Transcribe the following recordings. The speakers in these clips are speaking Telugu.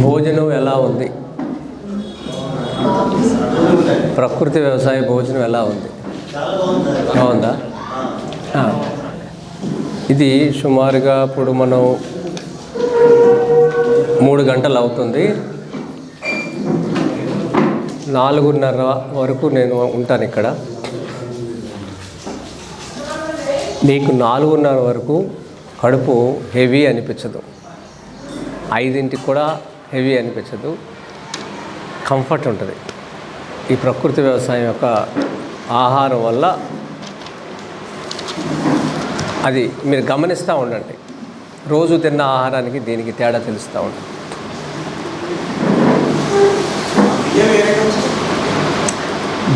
భోజనం ఎలా ఉంది? ప్రకృతి వ్యవసాయ భోజనం ఎలా ఉంది? బాగుందా? ఇది సుమారుగా ఇప్పుడు మనం 3 గంటలు అవుతుంది. 4:30 వరకు నేను ఉంటాను ఇక్కడ. మీకు 4:30 వరకు కడుపు హెవీ అనిపించదు, 5ంటికి కూడా హెవీ అనిపించదు, కంఫర్ట్ ఉంటుంది. ఈ ప్రకృతి వ్యవసాయం యొక్క ఆహారం వల్ల అది మీరు గమనిస్తూ ఉండండి. రోజు తిన్న ఆహారానికి దీనికి తేడా తెలుస్తూ ఉంటుంది.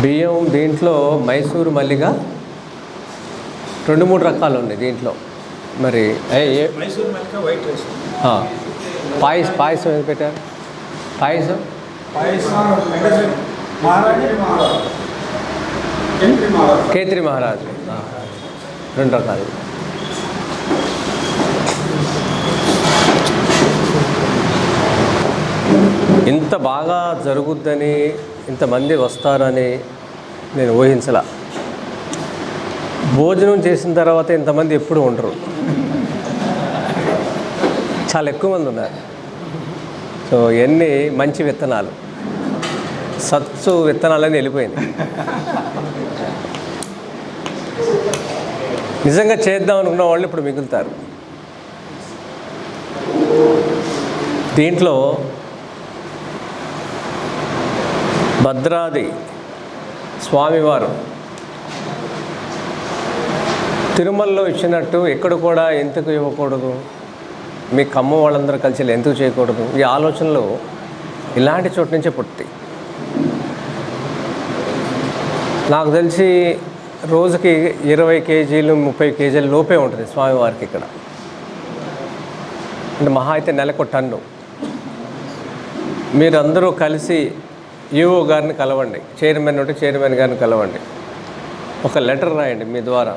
బియ్యం దీంట్లో మైసూరు మల్లిగా 2-3 రకాలు ఉన్నాయి దీంట్లో. మరి మైసూర్ మల్లిక వైట్ రైస్. పాయసం ఏది పెట్టారు? పాయసం కేత్రి మహారాజ్ 2 రకాలు. ఇంత బాగా జరుగుద్దని, ఇంతమంది వస్తారని నేను ఊహించలా. భోజనం చేసిన తర్వాత ఇంతమంది ఎప్పుడు ఉండరు, చాలా ఎక్కువ మంది ఉన్నారు. సో ఎన్ని మంచి విత్తనాలు, సత్సు విత్తనాలని వెళ్ళిపోయింది. నిజంగా చేద్దాం అనుకున్న వాళ్ళు ఇప్పుడు మిగులుతారు. దీంట్లో భద్రాది స్వామివారు తిరుమలలో ఇచ్చినట్టు ఎక్కడ కూడా ఎందుకు ఇవ్వకూడదు, మీ ఖమ్మం వాళ్ళందరూ కలిసి ఎందుకు చేయకూడదు? ఈ ఆలోచనలు ఇలాంటి చోటు నుంచే పుట్టాయి. నాకు తెలిసి రోజుకి 20 కేజీలు 30 కేజీల లోపే ఉంటుంది స్వామివారికి ఇక్కడ. అంటే మహా అయితే నెలకు టన్ను. మీరందరూ కలిసి ఈఓ గారిని కలవండి, చైర్మన్ ఉంటే చైర్మన్ గారిని కలవండి, ఒక లెటర్ రాయండి మీ ద్వారా.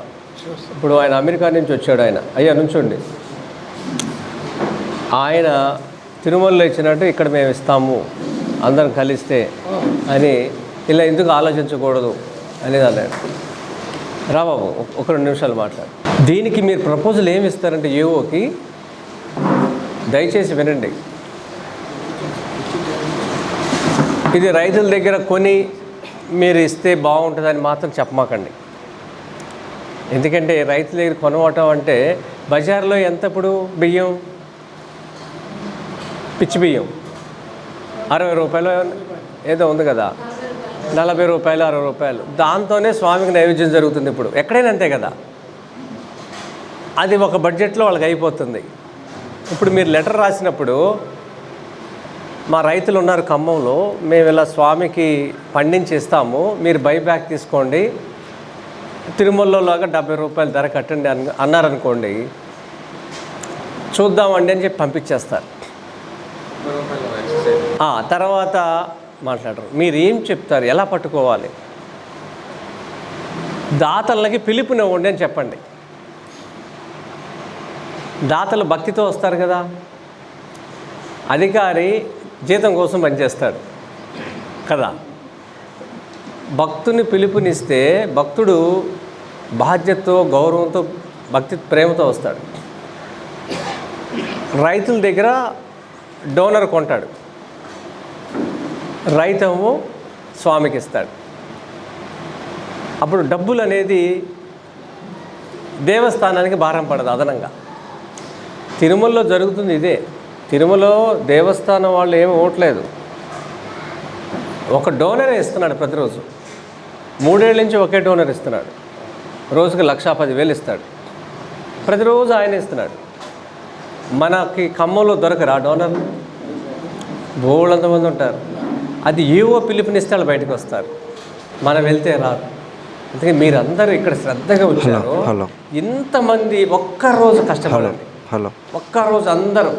ఇప్పుడు ఆయన అమెరికా నుంచి వచ్చాడు, అయ్యా నుంచోండి. ఆయన తిరుమలలో ఇచ్చినట్టు ఇక్కడ మేము ఇస్తాము అందరం కలిస్తే అని, ఇలా ఎందుకు ఆలోచించకూడదు అనేది అన్నాడు. రాబాబు ఒక 2 నిమిషాలు మాట్లాడు. దీనికి మీరు ప్రపోజల్ ఏమి ఇస్తారంటే ఏఓకి దయచేసి వినండి. ఇది రైతుల దగ్గర కొని మీరు ఇస్తే బాగుంటుందని మాత్రం చెప్పమాకండి. ఎందుకంటే రైతుల దగ్గర కొనవటం అంటే బజార్లో ఎంత ఇప్పుడు బియ్యం, పిచ్చి బియ్యం 60 రూపాయలు ఏదో ఉంది కదా, 40 రూపాయలు 60 రూపాయలు. దాంతోనే స్వామికి నైవేద్యం జరుగుతుంది. ఇప్పుడు ఎక్కడైనా అంతే కదా, అది ఒక బడ్జెట్లో వాళ్ళకి అయిపోతుంది. ఇప్పుడు మీరు లెటర్ రాసినప్పుడు, మా రైతులు ఉన్నారు ఖమ్మంలో, మేము ఇలా స్వామికి పండించి ఇస్తాము, మీరు బైబ్యాక్ తీసుకోండి, తిరుమలలో లాగా 70 రూపాయలు ధర కట్టండి అన్నారనుకోండి, చూద్దామండి అని చెప్పి పంపించేస్తారు. తర్వాత మాట్లాడరు. మీరు ఏం చెప్తారు, ఎలా పట్టుకోవాలి? దాతలకి పిలుపునివ్వండి అని చెప్పండి. దాతలు భక్తితో వస్తారు కదా, అధికారి జీతం కోసం పనిచేస్తాడు కదా. భక్తుని పిలుపునిస్తే భక్తుడు బాధ్యతతో, గౌరవంతో, భక్తి ప్రేమతో వస్తాడు. రైతుల దగ్గర డోనర్ కొంటాడు, రైతము స్వామికి ఇస్తాడు. అప్పుడు డబ్బులు అనేది దేవస్థానానికి భారం పడదు అదనంగా. తిరుమలలో జరుగుతుంది ఇదే. తిరుమలలో దేవస్థానం వాళ్ళు ఏమి ఇవ్వట్లేదు, ఒక డోనరే ఇస్తున్నాడు ప్రతిరోజు. 3 ఏళ్ళ నుంచి ఒకే డోనర్ ఇస్తున్నాడు. రోజుకి 1,10,000 ఇస్తాడు. ప్రతిరోజు ఆయన ఇస్తున్నాడు. మనకి ఖమ్మంలో దొరకరు ఆ డోనర్, బోళ్ళంతమంది ఉంటారు. అది ఏవో పిలుపునిస్తే వాళ్ళు బయటకు వస్తారు, మనం వెళ్తే రారు. అందుకే మీరందరూ ఇక్కడ శ్రద్ధగా వచ్చారు. ఇంతమంది ఒక్కరోజు కష్టపడండి. ఒక్కరోజు అందరూ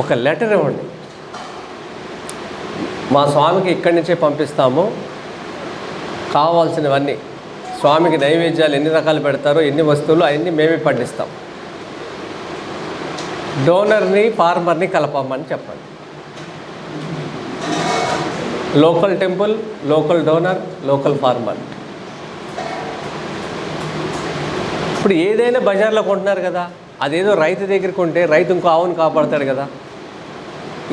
ఒక లెటర్ ఇవ్వండి, మా స్వామికి ఇక్కడి నుంచే పంపిస్తాము, కావాల్సినవన్నీ స్వామికి నైవేద్యాలు ఎన్ని రకాలు పెడతారో, ఎన్ని వస్తువులు అవన్నీ మేమే పండిస్తాం. డోనర్ని ఫార్మర్ని కలపమని చెప్పండి. Local temple, local donor, local farmer. ఇప్పుడు ఏదైనా బజార్లో కొంటున్నారు కదా, అదేదో రైతు దగ్గర కొంటే రైతు ఇంకో ఆవును కాపాడతాడు కదా.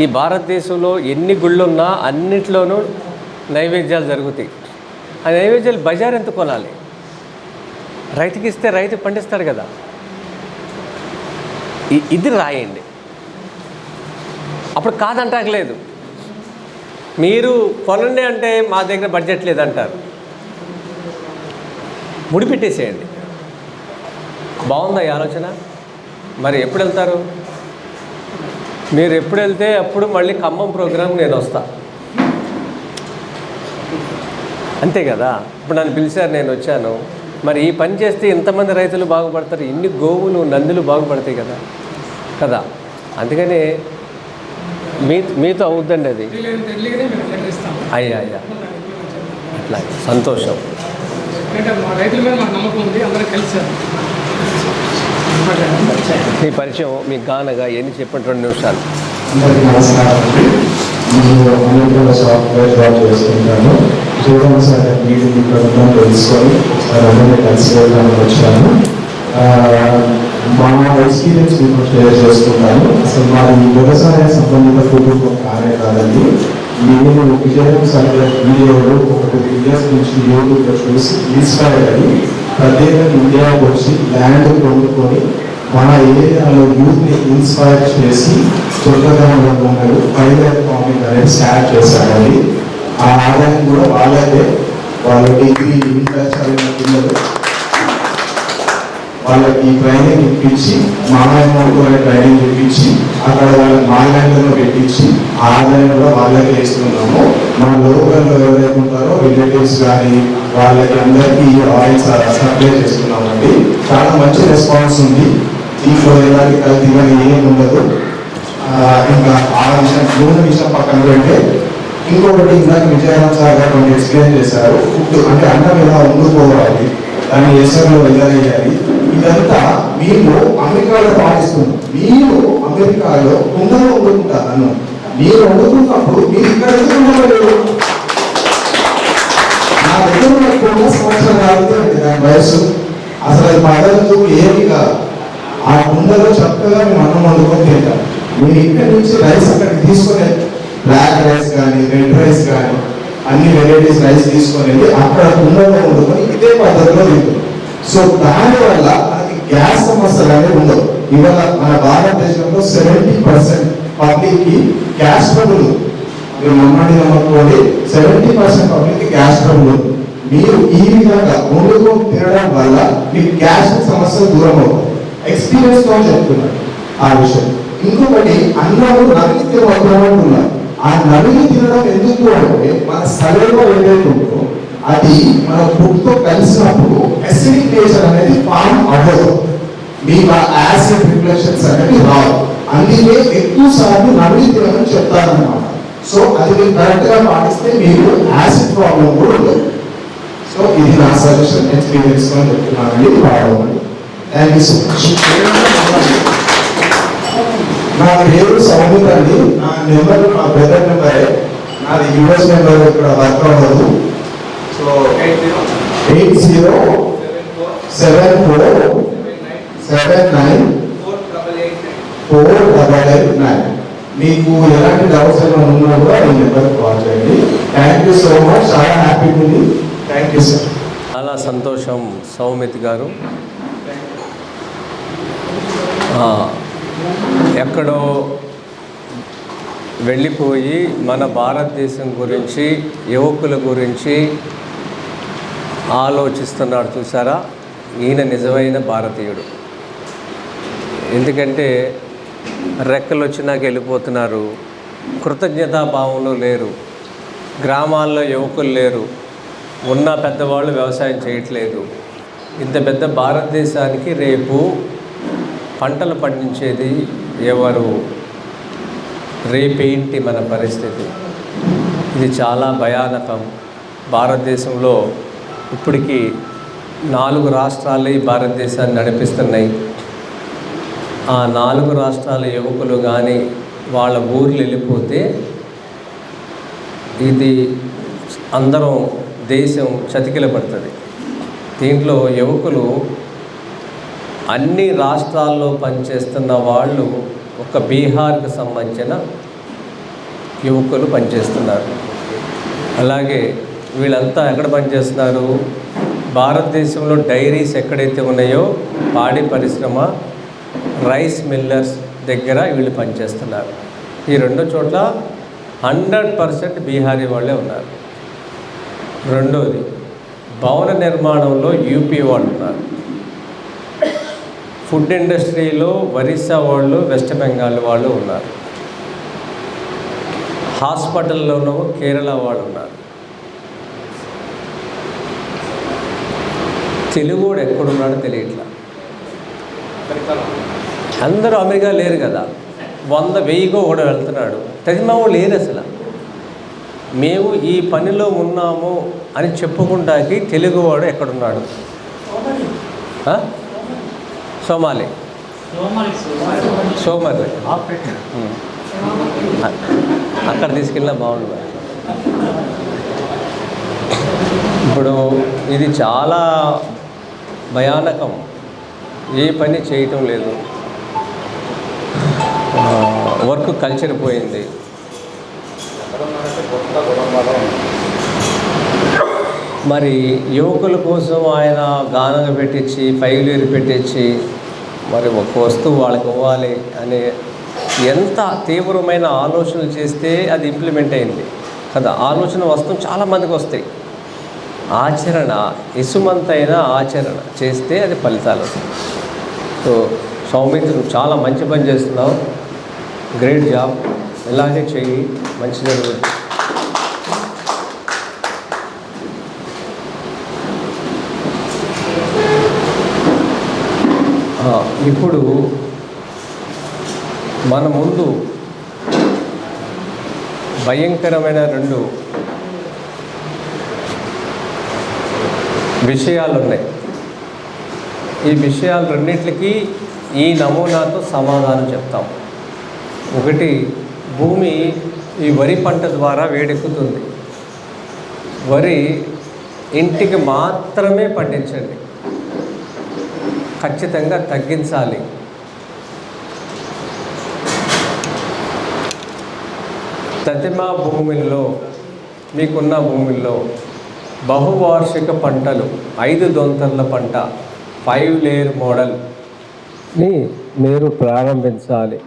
ఈ భారతదేశంలో ఎన్ని గుళ్ళు ఉన్నా అన్నిట్లోనూ నైవేద్యాలు జరుగుతాయి. ఆ నైవేద్యాలు బజార్ ఎంత కొనాలి? రైతుకి ఇస్తే రైతు పండిస్తాడు కదా. ఇది రాయండి, అప్పుడు కాదంటాకలేదు. మీరు కొనండి అంటే మా దగ్గర బడ్జెట్ లేదంటారు. ముడిపెట్టేసేయండి. బాగుందా ఈ ఆలోచన? మరి ఎప్పుడు వెళ్తారు? మీరు ఎప్పుడు వెళ్తే అప్పుడు మళ్ళీ ఖమ్మం ప్రోగ్రాం నేను వస్తా, అంతే కదా. ఇప్పుడు నన్ను పిలిచారు, నేను వచ్చాను. మరి ఈ పని చేస్తే ఇంతమంది రైతులు బాగుపడతారు, ఇన్ని గోవులు నందులు బాగుపడతాయి కదా కదా. అందుకని మీతో అవుద్దండి అది. అయ్యా అట్లా సంతోషం. మీ పరిచయం, మీ గానగా ఎన్ని చెప్పండి 2 నిమిషాలు. అందరికీ నమస్కారం అండి. నేను అమెరికాలో సాఫ్ట్వేర్ జాబ్ చేసుకుంటాను. చూడండి సార్, మీరు మీ ప్రభుత్వం తెలుసుకొని సార్ అందరినీ కలిసి వెళ్ళడానికి వచ్చాను. మా ఎక్స్పీరియన్స్ మీకు షేర్ చేసుకుంటాను. అసలు మాది వ్యవసాయ సంబంధిత కుటుంబం కాదండి. నేను విజయం సార్ వీడియోలు ఒక 2 ఇయర్స్ నుంచి యూట్యూబ్లో చూసి ఇన్స్పైర్ అయ్యి ప్రత్యేకంగా ఇండియాకి వచ్చి ల్యాండ్ కొనుక్కొని మన ఏరియాలో యూత్ని ఇన్స్పైర్ చేసి చుట్టగ్రామంలో ఉన్నది ఫైబర్ ఫార్మింగ్ అనేది స్టార్ట్ చేశారండి. ఆ ఆదాయం కూడా వాళ్ళకే, వాళ్ళ డిగ్రీ ఇంటర్ చదివిన పిల్లలు వాళ్ళకి ట్రైనింగ్ ఇప్పించి, మామయ్య ట్రైనింగ్ ఇప్పించి అక్కడ వాళ్ళకి మాల్యాండ్లో పెట్టించి ఆదాయం కూడా వాళ్ళకే ఇస్తున్నాము. మా లోకల్లో ఎవరైతే ఉంటారో రిలేటివ్స్ కానీ వాళ్ళకి అందరికీ ఆయిల్స్ సప్లై చేస్తున్నామండి. చాలా మంచి రెస్పాన్స్ ఉంది. దీంట్లో ఎలాంటి కల్తీ కానీ ఏమి ఉండదు. ఇంకా ఆ విషయం నూనె విషయం పక్కన పెడితే ఇంకొకటి ఇందాక విజయరామ్ సార్ గారు కొన్ని ఎక్స్ప్లెయిన్ చేశారు. ఫుడ్ అంటే అన్నం ఎలా వండుకోవాలి, దాన్ని ఎసర్లో వెళ్ళగేయాలి. ఇదంతా మేము అమెరికాలో పాటిస్తున్నాం. మీరు అమెరికాలో కుండలో వండుకుంటారు అన్నం. మీరు వండుకున్నప్పుడు మీరు ఇక్కడ ఎందుకు? నా దగ్గర కుండ సంవత్సరాలు దాని వయసు అసలు అది పదవులు ఏమి కాదు. ఆ కుండలో చక్కగా మేము అన్నం వండుకొని తింటాం. మీరు ఇక్కడి నుంచి రైస్ అక్కడికి తీసుకునే బ్లాక్ రైస్ కానీ రెడ్ రైస్ కానీ అన్ని వెరైటీస్ రైస్ తీసుకొని వెళ్ళి అక్కడ కుండలో వండుకొని ఇదే పద్ధతిలో తింటాం. సో దానివల్ల మనకి గ్యాస్ సమస్యలు అనేవి ఉండవు. ఇవాళ మన భారతదేశంలో 70% పబ్లిక్ కి గ్యాస్ ట్రబుల్. మీరు నమ్మండి నమ్మకపోండి, 70% పబ్లిక్ కి గ్యాస్ ట్రబుల్. మీరు ఈ విధంగా వండుకొని తినడం వల్ల మీకు గ్యాస్ సమస్యలు దూరం అవుతాయి. ఎక్స్పీరియన్స్ తో చెప్తున్నాను ఆ విషయం. ఇంకొకటి, అన్నము నమిలి తినమంటున్నారు. ఆ నమిలి తినడం ఎందుకు అంటే మన స్థలంలో ఏదైతే ఉందో అది మన ఫుడ్తో కలిసినప్పుడు అసిడిక్ నేచర్ అనేది ఫామ్ అవ్వదు. మీకు ఆ యాసిడ్ రిఫ్లెక్షన్స్ అనేది రావు. అందుకే ఎక్కువ సార్లు నమిలి తినమని చెప్తారన్నమాట. సో అది మీరు కరెక్ట్ గా పాటిస్తే మీకు యాసిడ్ ప్రాబ్లం కూడా ఉండదు. సో ఇది నా సజెషన్, ఎక్స్పీరియన్స్ తో చెప్తున్నానండి. వాడమని. Thank you so much. నా పేరు సౌమిత్ అండి. నా నెంబర్ మా బ్రదర్ నెంబరే. నాది యుఎస్ నెంబర్ ఇక్కడ వర్క్ అవ్వదు. సో 807497948889. మీకు ఎలాంటి డౌట్స్ ఏమైనా ఉన్నా కూడా ఈ నెంబర్కి కాల్ చేయండి. Thank you so much. చాలా హ్యాపీ ఉంది. Thank you sir. చాలా సంతోషం సౌమిత్ గారు. ఎక్కడో వెళ్ళిపోయి మన భారతదేశం గురించి, యువకుల గురించి ఆలోచిస్తున్నాడు. చూసారా, ఈయన నిజమైన భారతీయుడు. ఎందుకంటే రెక్కలు వచ్చినాక వెళ్ళిపోతున్నారు, కృతజ్ఞతాభావంలో లేరు, గ్రామాల్లో యువకులు లేరు, ఉన్న పెద్దవాళ్ళు వ్యవసాయం చేయట్లేదు. ఇంత పెద్ద భారతదేశానికి రేపు పంటలు పండించేది ఎవరు? రేపేంటి మన పరిస్థితి? ఇది చాలా భయానకం. భారతదేశంలో ఇప్పటికీ 4 రాష్ట్రాలు ఈ భారతదేశాన్ని నడిపిస్తున్నాయి. ఆ 4 రాష్ట్రాల యువకులు కానీ వాళ్ళ ఊర్లు వెళ్ళిపోతే ఇది అందరం దేశం చతికిల పడుతుంది. దీంట్లో యువకులు అన్ని రాష్ట్రాల్లో పనిచేస్తున్న వాళ్ళు ఒక బీహార్కి సంబంధించిన యువకులు పనిచేస్తున్నారు. అలాగే వీళ్ళంతా ఎక్కడ పనిచేస్తున్నారు? భారతదేశంలో డైరీస్ ఎక్కడైతే ఉన్నాయో పాడి పరిశ్రమ, రైస్ మిల్లర్స్ దగ్గర వీళ్ళు పనిచేస్తున్నారు. ఈ 2 చోట్ల 100% బీహారీ వాళ్ళే ఉన్నారు. రెండోది, భవన నిర్మాణంలో యూపీ వాళ్ళు ఉన్నారు. ఫుడ్ ఇండస్ట్రీలో ఒరిస్సా వాళ్ళు, వెస్ట్ బెంగాల్ వాళ్ళు ఉన్నారు. హాస్పిటల్లోనూ కేరళ వాళ్ళు ఉన్నారు. తెలుగుడు ఎక్కడున్నాడో తెలియట్లా. అందరూ అమెరికా లేరు కదా, 100,000 కూడా వెళ్తున్నాడు. తదిమా వాళ్ళు లేరు అసలు. మేము ఈ పనిలో ఉన్నాము అని చెప్పుకుంటాకి తెలుగువాడు ఎక్కడున్నాడు? సోమాలి అక్కడ తీసుకెళ్ళినా బాగుంది. ఇప్పుడు ఇది చాలా భయానకం. ఏ పని చేయటం లేదు, వర్క్ కల్చర్ పోయింది. మరి యువకుల కోసం ఆయన గానం పెట్టించి, ఫైవ్లీర్ పెట్టించి, మరి ఒక వస్తువు వాళ్ళకి ఇవ్వాలి అనే ఎంత తీవ్రమైన ఆలోచనలు చేస్తే అది ఇంప్లిమెంట్ అయింది కదా. ఆలోచన వస్తువు చాలామందికి వస్తాయి. ఆచరణ, ఇసుమంతైన ఆచరణ చేస్తే అది ఫలితాలు వస్తాయి. సో సౌమిత్, నువ్వు చాలా మంచి పని చేస్తున్నావు. Great job. ఇలాగే చెయ్యి, మంచి జరుగుతుంది. ఇప్పుడు మన ముందు భయంకరమైన 2 విషయాలు ఉన్నాయి. ఈ విషయాలు రెండింటికి ఈ నమూనాతో సమాధానం చెప్తాం. ఒకటి, భూమి ఈ వరి పంట ద్వారా వేడెక్కుతుంది. వరి ఇంటికి మాత్రమే పండించండి, ఖచ్చితంగా తగ్గించాలి. తదిమా భూముల్లో, మీకున్న భూముల్లో బహువార్షిక పంటలు, 5 దొంతర్ల పంట, 5 లేయర్ మోడల్ని మీరు ప్రారంభించాలి.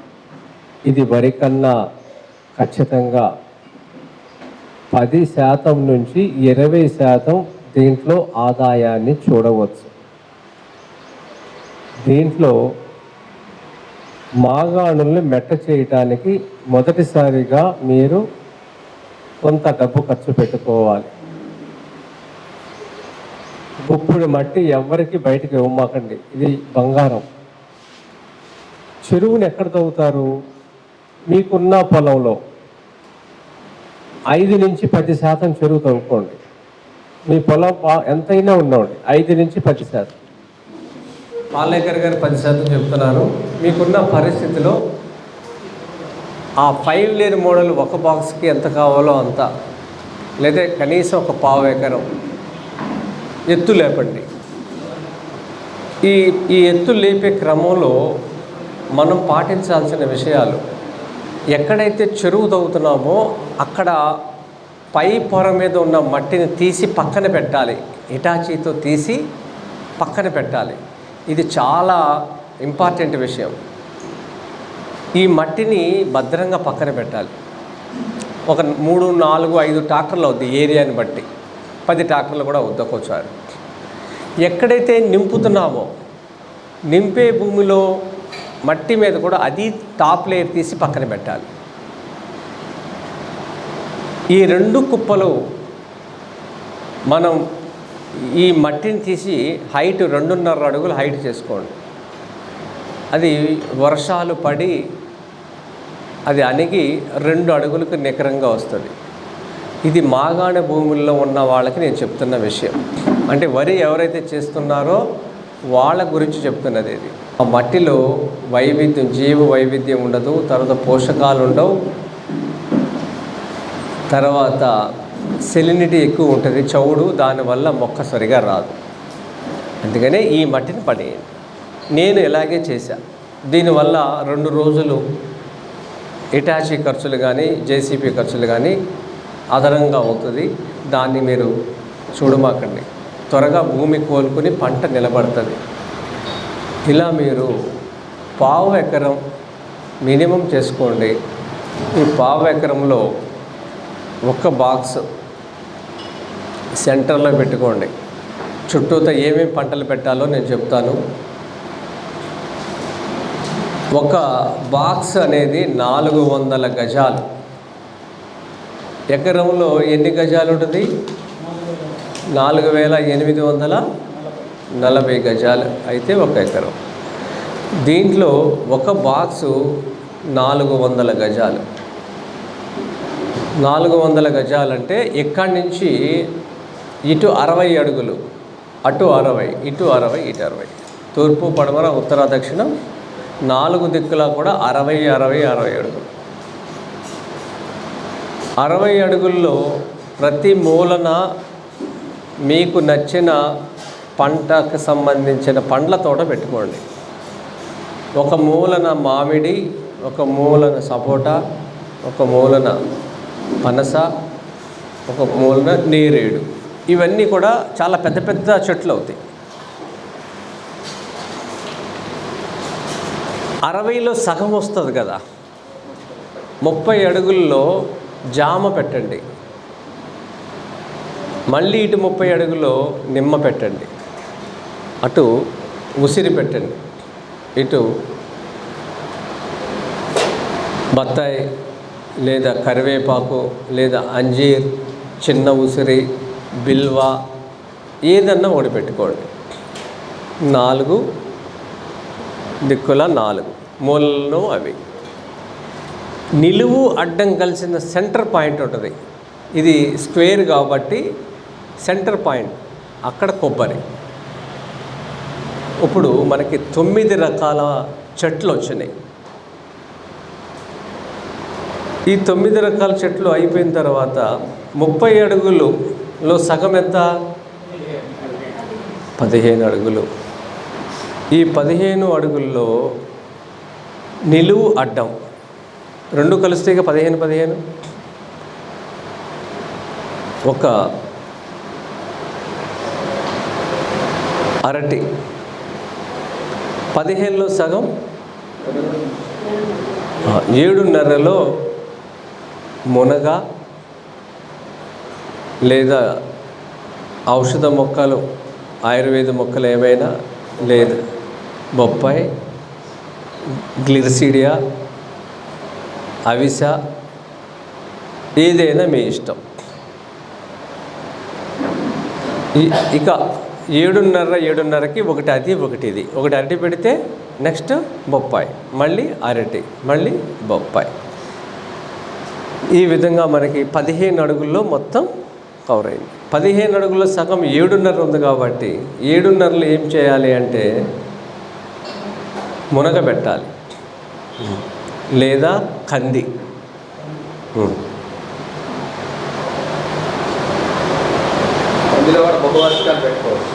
ఇది వరి కన్నా ఖచ్చితంగా 10% నుంచి 20% దీంట్లో ఆదాయాన్ని చూడవచ్చు. దీంట్లో మాగాణుల్ని మెట్ట చేయటానికి మొదటిసారిగా మీరు కొంత డబ్బు ఖర్చు పెట్టుకోవాలి. గుప్పుడు మట్టి ఎవరికి బయటికి ఇవ్వమాకండి, ఇది బంగారం. చెరువుని ఎక్కడ తవ్వుతారు? మీకున్న పొలంలో 5 నుంచి 10% చెరువు తవ్వుకోండి. మీ పొలం ఎంతైనా ఉండండి, 5 నుంచి 10%. పాలేకర్ గారు 10% చెప్తున్నారు. మీకున్న పరిస్థితిలో ఆ 5 లేయర్ మోడల్ ఒక బాక్స్కి ఎంత కావాలో అంత, లేదా కనీసం ఒక 1/4 ఎకరం ఎత్తు లేపండి. ఈ ఎత్తు లేపే క్రమంలో మనం పాటించాల్సిన విషయాలు, ఎక్కడైతే చెరువు తవ్వుతున్నామో అక్కడ పై పొర మీద ఉన్న మట్టిని తీసి పక్కన పెట్టాలి. ఇటాచీతో తీసి పక్కన పెట్టాలి. ఇది చాలా ఇంపార్టెంట్ విషయం. ఈ మట్టిని భద్రంగా పక్కన పెట్టాలి. ఒక 3, 4, 5 ట్రాక్టర్లు అవుద్ది ఏరియాని బట్టి, 10 ట్రాక్టర్లు కూడా వద్దకొచ్చారు. ఎక్కడైతే నింపుతున్నామో నింపే భూమిలో మట్టి మీద కూడా అది టాప్ లేయర్ తీసి పక్కన పెట్టాలి. ఈ 2 కుప్పలు మనం ఈ మట్టిని తీసి హైట్ 2.5 అడుగులు హైట్ చేసుకోండి. అది వర్షాలు పడి అది అణిగి 2 అడుగులకు నికరంగా వస్తుంది. ఇది మాగాణ భూముల్లో ఉన్న వాళ్ళకి నేను చెప్తున్న విషయం. అంటే వరి ఎవరైతే చేస్తున్నారో వాళ్ళ గురించి చెప్తున్నది ఇది. ఆ మట్టిలో వైవిధ్యం, జీవ వైవిధ్యం ఉండదు, తర్వాత పోషకాలు ఉండవు, తర్వాత సెలినిటీ ఎక్కువ ఉంటుంది, చౌడు, దానివల్ల మొక్క సరిగా రాదు. అందుకనే ఈ మట్టిని పడేయండి. నేను ఇలాగే చేశా. దీనివల్ల 2 రోజులు ఇటాచీ ఖర్చులు కానీ జేసీపీ ఖర్చులు కానీ అదనంగా అవుతుంది. దాన్ని మీరు చూడమాకండి. త్వరగా భూమి కోలుకుని పంట నిలబడుతుంది. ఇలా మీరు 1/2 ఎకరం మినిమం చేసుకోండి. ఈ 1/2 ఎకరంలో ఒక బాక్స్ సెంటర్లో పెట్టుకోండి. చుట్టూతో ఏమేమి పంటలు పెట్టాలో నేను చెప్తాను. ఒక బాక్స్ అనేది 400 గజాలు. ఎకరంలో ఎన్ని గజాలు ఉంటుంది? 4840 గజాలు అయితే ఒక ఎకరం. దీంట్లో ఒక బాక్సు 400 గజాలు. 400 గజాలంటే ఇక్కడి నుంచి ఇటు 60 అడుగులు, అటు 60, ఇటు 60, ఇటు 60, తూర్పు పడమర ఉత్తర దక్షిణం 4 దిక్కులా కూడా 60, 60, 60 అడుగులు. 60 అడుగుల్లో ప్రతి మూలన మీకు నచ్చిన పంటకు సంబంధించిన పండ్ల తోట పెట్టుకోండి. ఒక మూలన మామిడి, ఒక మూలన సపోటా, ఒక మూలన పనస, ఒక మూలన నేరేడు. ఇవన్నీ కూడా చాలా పెద్ద పెద్ద చెట్లు అవుతాయి. 60లో సగం వస్తుంది కదా, 30 అడుగుల్లో జామ పెట్టండి. మళ్ళీ ఇటు 30 అడుగుల్లో నిమ్మ పెట్టండి. అటు ఉసిరి పెట్టండి. ఇటు బత్తాయి లేదా కరివేపాకు లేదా అంజీర్, చిన్న ఉసిరి, బిల్వ ఏదన్నా ఒకటి పెట్టుకోండి. 4 దిక్కుల 4 మూలలను అవి. నిలువు అడ్డం కలిసిన సెంటర్ పాయింట్ ఉంటుంది. ఇది స్క్వేర్ కాబట్టి సెంటర్ పాయింట్ అక్కడ కొబ్బరి. ఇప్పుడు మనకి 9 రకాల చెట్లు వచ్చినాయి. ఈ 9 రకాల చెట్లు అయిపోయిన తర్వాత 30 అడుగులలో సగం ఎంత? 15 అడుగులు. ఈ 15 అడుగుల్లో నిలువు అడ్డం 2 కలిస్తే 15, 15 ఒక అరటి. 15లో సగం 7.5లో మునగ లేదా ఔషధ మొక్కలు, ఆయుర్వేద మొక్కలు ఏమైనా, లేదా బొప్పాయి, గ్లిరిసిడియా, అవిస, ఏదైనా మీ ఇష్టం. ఇక 7.5కి ఒకటి అది, ఒకటి ఇది. ఒకటి అరటి పెడితే నెక్స్ట్ బొప్పాయి, మళ్ళీ అరటి, మళ్ళీ బొప్పాయి. ఈ విధంగా మనకి 15 అడుగుల్లో మొత్తం కవర్ అయింది. 15 అడుగుల్లో సగం 7.5 ఉంది కాబట్టి 7.5లో ఏం చేయాలి అంటే మునగ పెట్టాలి లేదా కంది.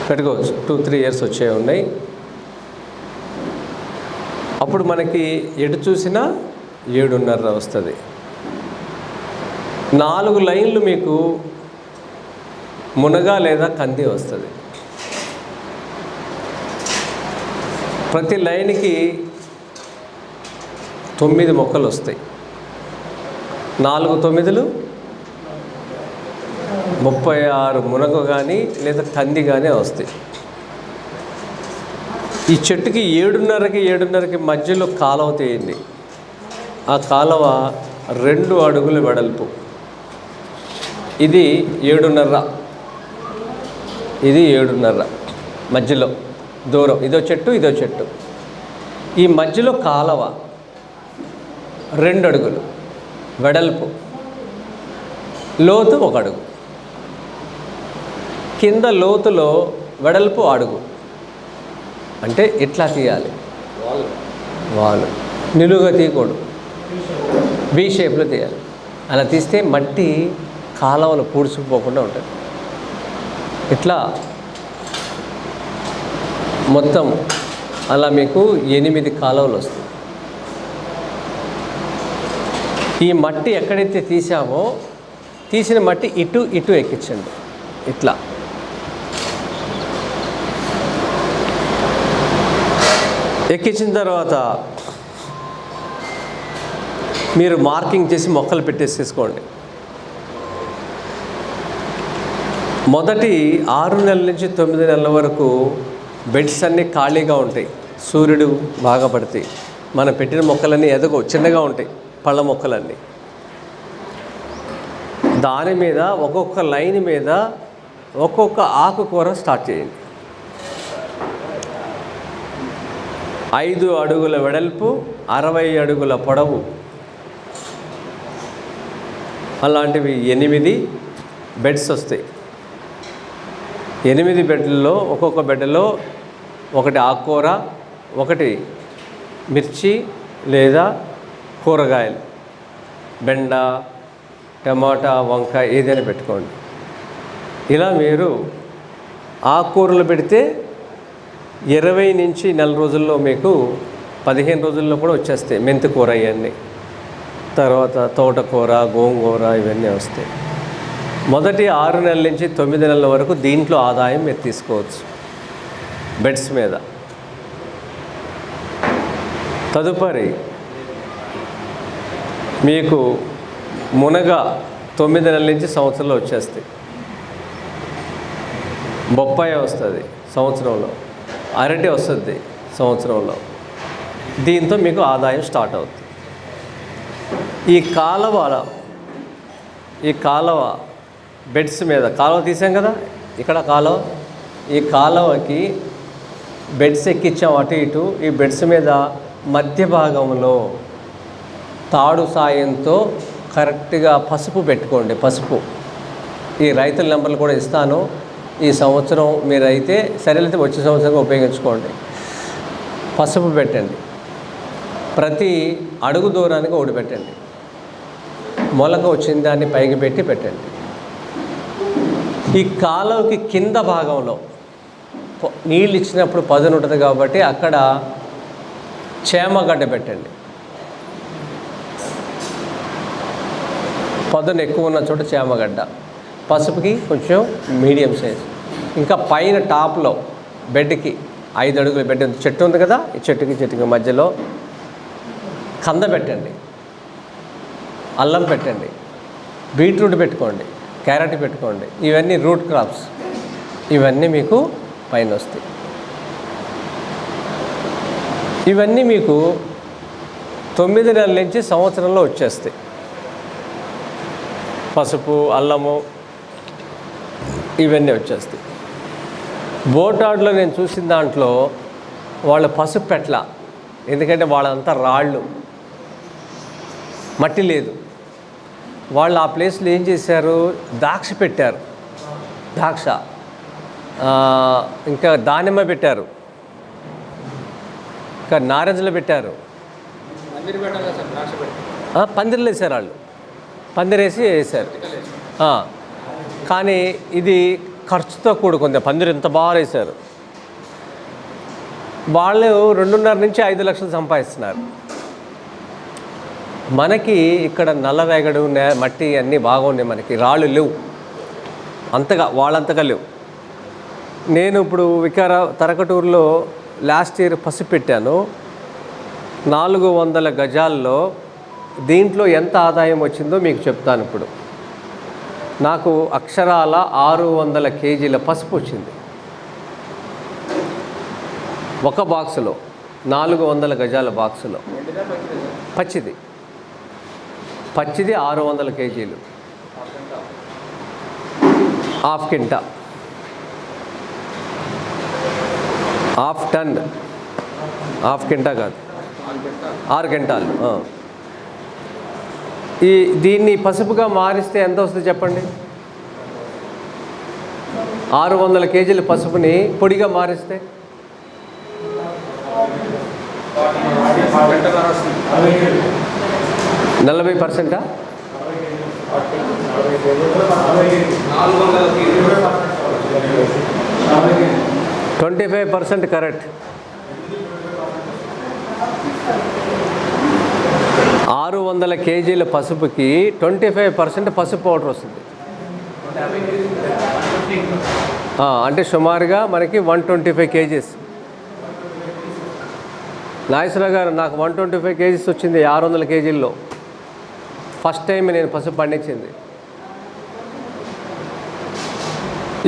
పెట్టుకోవచ్చు. 2-3 ఇయర్స్ వచ్చే ఉన్నాయి. అప్పుడు మనకి ఎటు చూసినా 7.5 వస్తుంది. 4 లైన్లు మీకు మునగ లేదా కంది వస్తుంది. ప్రతి లైన్కి 9 మొక్కలు వస్తాయి. 4 9లు 36 మునగ కానీ లేదా కంది కానీ వస్తాయి. ఈ చెట్టుకి 7.5కి మధ్యలో కాలువ తీయండి. ఆ కాలువ 2 అడుగుల వెడల్పు. ఇది 7.5, ఇది 7.5 మధ్యలో దూరం. ఇదో చెట్టు, ఇదో చెట్టు. ఈ మధ్యలో కాలువ 2 అడుగులు వెడల్పు, లోతు 1 అడుగు. కింద లోతులో వెడల్పు అడుగు. అంటే ఇట్లా తీయాలి, వాలు నిలువుగా తీయకూడదు, వి షేప్లో తీయాలి. అలా తీస్తే మట్టి కాలువలు పూడ్చుకుపోకుండా ఉంటుంది. ఇట్లా మొత్తం అలా మీకు 8 కాలువలు వస్తాయి. ఈ మట్టి ఎక్కడైతే తీసామో తీసిన మట్టి ఇటు ఇటు ఎక్కించండి. ఇట్లా ఎక్కించిన తర్వాత మీరు మార్కింగ్ చేసి మొక్కలు పెట్టేసేసుకోండి. మొదటి 6 నెలల నుంచి 9 నెలల వరకు బెడ్స్ అన్నీ ఖాళీగా ఉంటాయి. సూర్యుడు బాగా పడితే మనం పెట్టిన మొక్కలన్నీ ఎదగవు, చిన్నగా ఉంటాయి పళ్ళ మొక్కలన్నీ. దాని మీద ఒక్కొక్క లైన్ మీద ఒక్కొక్క ఆకుకూర స్టార్ట్ చేయండి. 5 అడుగుల వెడల్పు, 60 అడుగుల పొడవు, అలాంటివి 8 బెడ్స్ వస్తాయి. 8 బెడ్లలో ఒక్కొక్క బెడ్లో ఒకటి ఆకుకూర, ఒకటి మిర్చి లేదా కూరగాయలు, బెండ, టమాటా, వంకాయ ఏదైనా పెట్టుకోండి. ఇలా మీరు ఆకుకూరలు పెడితే 20 నుంచి నెల రోజుల్లో మీకు 15 రోజుల్లో కూడా వచ్చేస్తాయి. మెంతికూర ఇవన్నీ, తర్వాత తోటకూర, గోంగూర ఇవన్నీ వస్తాయి. మొదటి 6 నెలల నుంచి 9 నెలల వరకు దీంట్లో ఆదాయం మీరు తీసుకోవచ్చు బెడ్స్ మీద. తదుపరి మీకు మునగ 9 నెలల నుంచి సంవత్సరంలో వచ్చేస్తాయి. బొప్పాయి వస్తుంది సంవత్సరంలో, అరటి వస్తుంది సంవత్సరంలో. దీంతో మీకు ఆదాయం స్టార్ట్ అవుతుంది. ఈ కాలువ బెడ్స్ మీద, కాలువ తీసాం కదా ఇక్కడ కాలువ, ఈ కాలువకి బెడ్స్ ఎక్కించాం అటు ఇటు. ఈ బెడ్స్ మీద మధ్య భాగంలో తాడు సాయంతో కరెక్ట్గా పసుపు పెట్టుకోండి. పసుపు ఈ రైతుల నెంబర్లు కూడా ఇస్తాను. ఈ సంవత్సరం మీరైతే సరేలైతే వచ్చే సంవత్సరంగా ఉపయోగించుకోండి. పసుపు పెట్టండి. ప్రతి అడుగు దూరానికి ఒకటి పెట్టండి. మొలక వచ్చిన దాన్ని పైకి పెట్టి పెట్టండి. ఈ కాలువకి కింద భాగంలో నీళ్ళు ఇచ్చినప్పుడు పదును ఉంటుంది కాబట్టి అక్కడ చేమగడ్డ పెట్టండి. పదును ఎక్కువ ఉన్న చోట చేమగడ్డ, పసుపుకి కొంచెం మీడియం సైజ్. ఇంకా పైన టాప్లో బెడ్కి 5 అడుగుల బెడ్ చెట్టు ఉంది కదా, ఈ చెట్టుకి మధ్యలో కంద పెట్టండి, అల్లం పెట్టండి, బీట్రూట్ పెట్టుకోండి, క్యారెట్ పెట్టుకోండి. ఇవన్నీ రూట్ క్రాప్స్, ఇవన్నీ మీకు పైన వస్తాయి. ఇవన్నీ మీకు 9 నెలల నుంచి సంవత్సరంలో వచ్చేస్తాయి. పసుపు, అల్లము ఇవన్నీ వచ్చేస్తాయి. బోటాడ్లో నేను చూసిన దాంట్లో వాళ్ళ పసుపు పెట్ల, ఎందుకంటే వాళ్ళంతా రాళ్ళు, మట్టి లేదు. వాళ్ళు ఆ ప్లేస్లో ఏం చేశారు, ద్రాక్ష పెట్టారు, ద్రాక్ష, ఇంకా దానిమ్మ పెట్టారు, ఇంకా నారింజలు పెట్టారు. పందిర్లు వేసారు వాళ్ళు, పందిరేసి వేసారు. కానీ ఇది ఖర్చుతో కూడుకుంది. పందిరు ఇంత బాగా వేశారు. వాళ్ళు 2.5 నుంచి 5 లక్షలు సంపాదిస్తున్నారు. మనకి ఇక్కడ నల్లరేగడు మట్టి అన్నీ బాగున్నాయి, మనకి రాళ్ళు లేవు అంతగా, వాళ్ళంతగా లేవు. నేను ఇప్పుడు తరకటూరులో లాస్ట్ ఇయర్ పసుపు పెట్టాను. 400 గజాల్లో దీంట్లో ఎంత ఆదాయం వచ్చిందో మీకు చెప్తాను. ఇప్పుడు నాకు అక్షరాల 600 కేజీల పసుపు వచ్చింది ఒక బాక్సులో, 400 గజాల బాక్సులో. పచ్చిది 600 కేజీలు, హాఫ్ కింటా, హాఫ్ టన్, హాఫ్ కింటా కాదు, 6 క్వింటాలు. దీన్ని పసుపుగా మారిస్తే ఎంత వస్తుంది చెప్పండి? 600 కేజీల పసుపుని పొడిగా మారిస్తే 40%? 25% కరెక్ట్. 600 కేజీల పసుపుకి 25% పసుపు పౌడర్ వస్తుంది. అంటే సుమారుగా మనకి 125 కేజీస్. నాగేశ్వరరావు గారు, నాకు 125 కేజీస్ వచ్చింది 600 కేజీల్లో. ఫస్ట్ టైం నేను పసుపు పండించింది.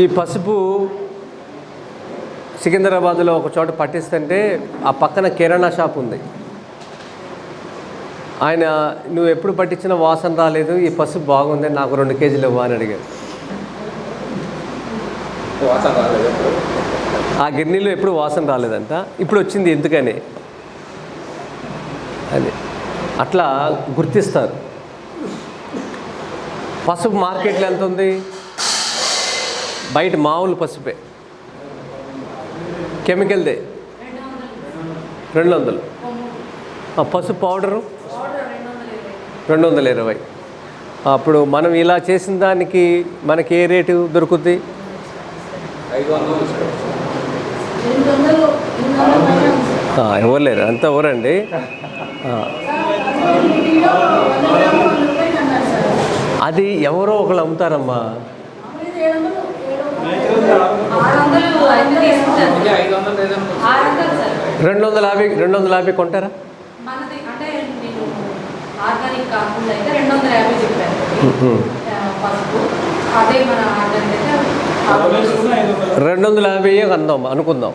ఈ పసుపు సికింద్రాబాద్లో ఒక చోట పట్టిస్తుంటే ఆ పక్కన కిరాణా షాప్ ఉంది. ఆయన, నువ్వు ఎప్పుడు పట్టించిన వాసన రాలేదు, ఈ పసుపు బాగుంది, నాకు 2 కేజీలు ఇవ్వ అని అడిగాడు. ఆ గిన్నెలో ఎప్పుడు వాసన రాలేదంట, ఇప్పుడు వచ్చింది ఎందుకని అది. అట్లా గుర్తిస్తారు. పసుపు మార్కెట్లో ఎంత ఉంది? బయట మామూలు పసుపే, కెమికల్దే 200. పసుపు పౌడరు 220. అప్పుడు మనం ఇలా చేసిన దానికి మనకి ఏ రేటు దొరుకుద్ది? 500. ఇవ్వలేరు, అంత ఎవరండి? అది ఎవరో ఒకళ్ళు అమ్ముతారమ్మా. 250 కొంటారా? ఆర్గానిక్ కాకుండా అయితే 250 చెప్పారు పసుపు. అదే మన ఆర్గానిక్ అయితే 250 అందాం అనుకుందాం.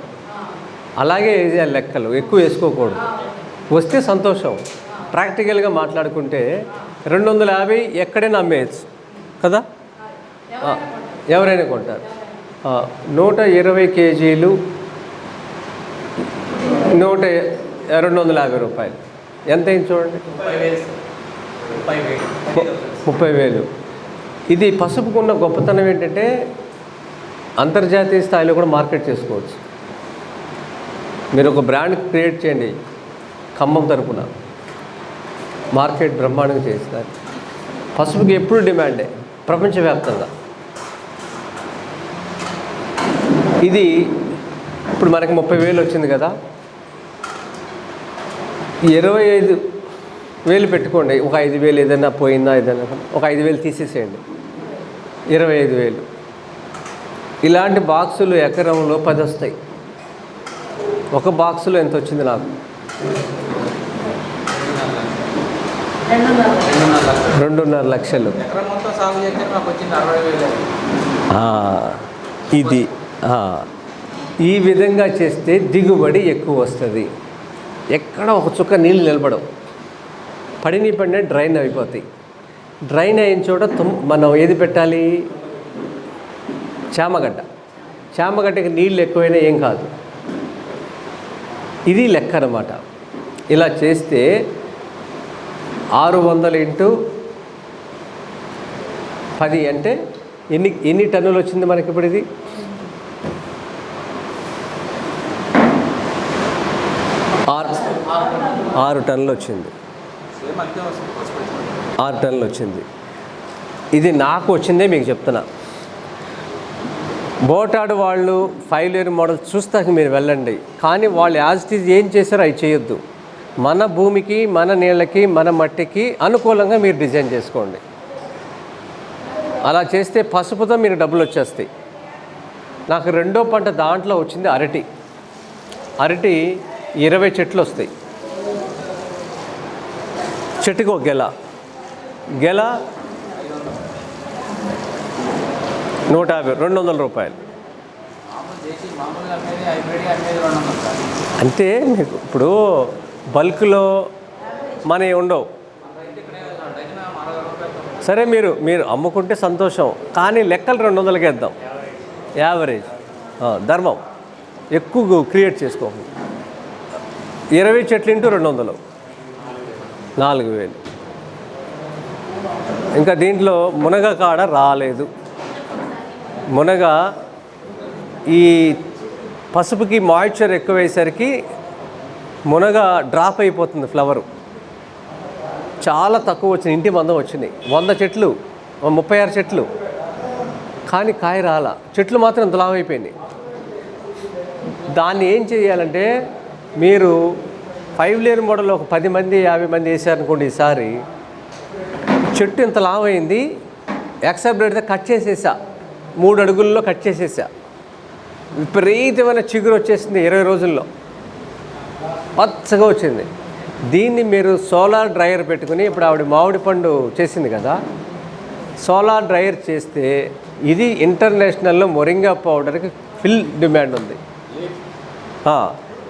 అలాగే వేసేయాలి లెక్కలు, ఎక్కువ వేసుకోకూడదు. వస్తే సంతోషం. ప్రాక్టికల్గా మాట్లాడుకుంటే 250 ఎక్కడైనా అమ్మేయచ్చు కదా, ఎవరైనా కొంటారు. 120 కేజీలు 250 రూపాయలు ఎంత అయింది చూడండి, 30,000. ఇది పసుపుకున్న గొప్పతనం ఏంటంటే అంతర్జాతీయ స్థాయిలో కూడా మార్కెట్ చేసుకోవచ్చు. మీరు ఒక బ్రాండ్ క్రియేట్ చేయండి, ఖమ్మం తరపున మార్కెట్ బ్రహ్మాండంగా చేస్తారు. పసుపుకి ఎప్పుడు డిమాండే ప్రపంచవ్యాప్తంగా. ఇది ఇప్పుడు మనకి 30,000 వచ్చింది కదా, 25,000 పెట్టుకోండి. ఒక 5,000 ఏదైనా పోయిందా, ఏదైనా ఒక 5,000 తీసేసేయండి, 25,000. ఇలాంటి బాక్సులు ఎకరంలో 10 వస్తాయి. ఒక బాక్సులో ఎంత వచ్చింది నాకు? 2.5 లక్షలు. ఇది ఈ విధంగా చేస్తే దిగుబడి ఎక్కువ వస్తుంది. ఎక్కడ ఒక చుక్క నీళ్ళు నిలబడవు, పడిన డ్రైన్ అయిపోతాయి. డ్రైన్ అయిన చోట మనం ఏది పెట్టాలి? చామగడ్డ. చామగడ్డకి నీళ్ళు ఎక్కువైనా ఏం కాదు. ఇది లెక్క అన్నమాట. ఇలా చేస్తే 600 × 10 అంటే ఎన్ని టన్నులు వచ్చింది మనకి ఇప్పుడు? ఇది 6 టన్నులు వచ్చింది. 6 టన్నులు వచ్చింది. ఇది నాకు వచ్చిందే మీకు చెప్తున్నా. బోటాడు వాళ్ళు 5 లేయర్ మోడల్ చూస్తాక మీరు వెళ్ళండి, కానీ వాళ్ళు యాజ్ ఇట్ ఈజ్ ఏం చేశారో అవి చేయొద్దు. మన భూమికి, మన నీళ్ళకి, మన మట్టికి అనుకూలంగా మీరు డిజైన్ చేసుకోండి. అలా చేస్తే పసుపుతో మీకు డబ్బులు వచ్చేస్తాయి. నాకు రెండో పంట దాంట్లో వచ్చింది అరటి. 20 చెట్లు వస్తాయి. చెట్టుకు ఒక గెల 150, 200 రూపాయలు. అంటే మీకు ఇప్పుడు బల్క్లో మనవి ఉండవు. సరే, మీరు అమ్ముకుంటే సంతోషం, కానీ లెక్కలు 200కి వేద్దాం. యావరేజ్ ధర్మం ఎక్కువ క్రియేట్ చేసుకోండి. 20 చెట్లు × 200, 4,000. ఇంకా దీంట్లో మునగ కాడ రాలేదు. మునగ ఈ పసుపుకి మాయిశ్చర్ ఎక్కువయ్యేసరికి మునగ డ్రాప్ అయిపోతుంది ఫ్లవరు, చాలా తక్కువ వచ్చింది. ఇంటి మందం వచ్చినాయి 100 చెట్లు, 36 చెట్లు, కానీ కాయ రాల. చెట్లు మాత్రం ఇంత లావు అయిపోయినాయి. దాన్ని ఏం చేయాలంటే మీరు 5 లేయర్ మోడల్ ఒక 10 మంది 50 మంది వేసారనుకోండి, ఈసారి చెట్టు ఇంత లావు అయింది. యాక్సెప్ట్ అయితే కట్ చేసేసా, 3 అడుగుల్లో కట్ చేసేసా. విపరీతమైన చిగురు వచ్చేసింది 20 రోజుల్లో, పచ్చగా వచ్చింది. దీన్ని మీరు సోలార్ డ్రైయర్ పెట్టుకుని, ఇప్పుడు ఆవిడ మామిడి పండు చేసింది కదా, సోలార్ డ్రైయర్ చేస్తే ఇది ఇంటర్నేషనల్లో మొరింగా పౌడర్కి ఫుల్ డిమాండ్ ఉంది.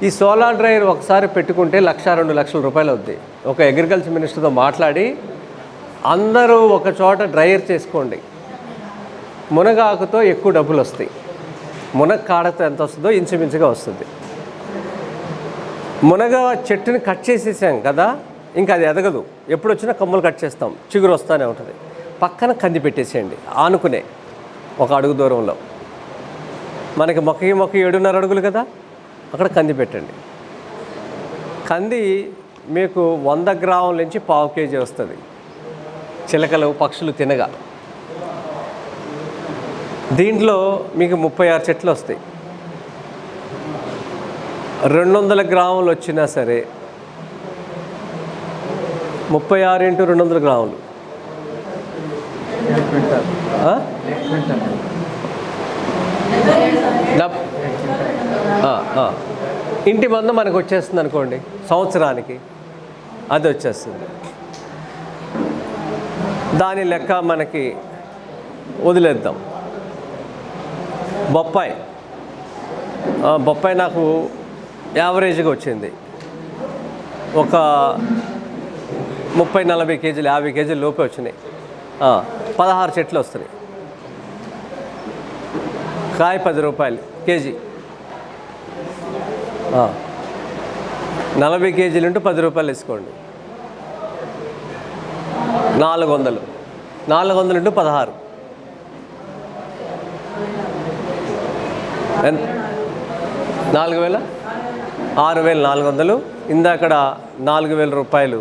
ఈ సోలార్ డ్రైయర్ ఒకసారి పెట్టుకుంటే 1-2 లక్షల రూపాయలు అవుద్ది. ఒక అగ్రికల్చర్ మినిస్టర్తో మాట్లాడి అందరూ ఒక చోట డ్రైయర్ చేసుకోండి. మునగాకుతో ఎక్కువ డబ్బులు వస్తాయి. మునగ కాడతో ఎంత వస్తుందో ఇంచుమించుగా వస్తుంది. మునగ చెట్టుని కట్ చేసేసాం కదా, ఇంకా అది ఎదగదు. ఎప్పుడు వచ్చినా కొమ్మలు కట్ చేస్తాం, చిగురు వస్తూనే ఉంటుంది. పక్కన కంది పెట్టేసేయండి, ఆనుకునే 1 అడుగు దూరంలో. మనకి మొక్కకి 7.5 అడుగులు కదా, అక్కడ కంది పెట్టండి. కంది మీకు 100 గ్రాముల నుంచి 1/2 కేజీ వస్తుంది, చిలకలు పక్షులు తినగా. దీంట్లో మీకు 36 చెట్లు వస్తాయి. 200 గ్రాములు వచ్చినా సరే 36 × 200 గ్రాములు, ఇంటి మందు మనకు వచ్చేస్తుంది అనుకోండి, సంవత్సరానికి అది వచ్చేస్తుంది. దాని లెక్క మనకి వదిలేద్దాం. బొప్పాయి నాకు యావరేజ్గా వచ్చింది. ఒక 30-40 కేజీలు, 50 కేజీల లోపే వచ్చినాయి. 16 చెట్లు వస్తున్నాయి. కాయ 10 రూపాయలు కేజీ. 40 కేజీలు ఉంటే 10 రూపాయలు వేసుకోండి, 400. 400 × 16 4,000, 6,400. ఇందాకడ 4,000 రూపాయలు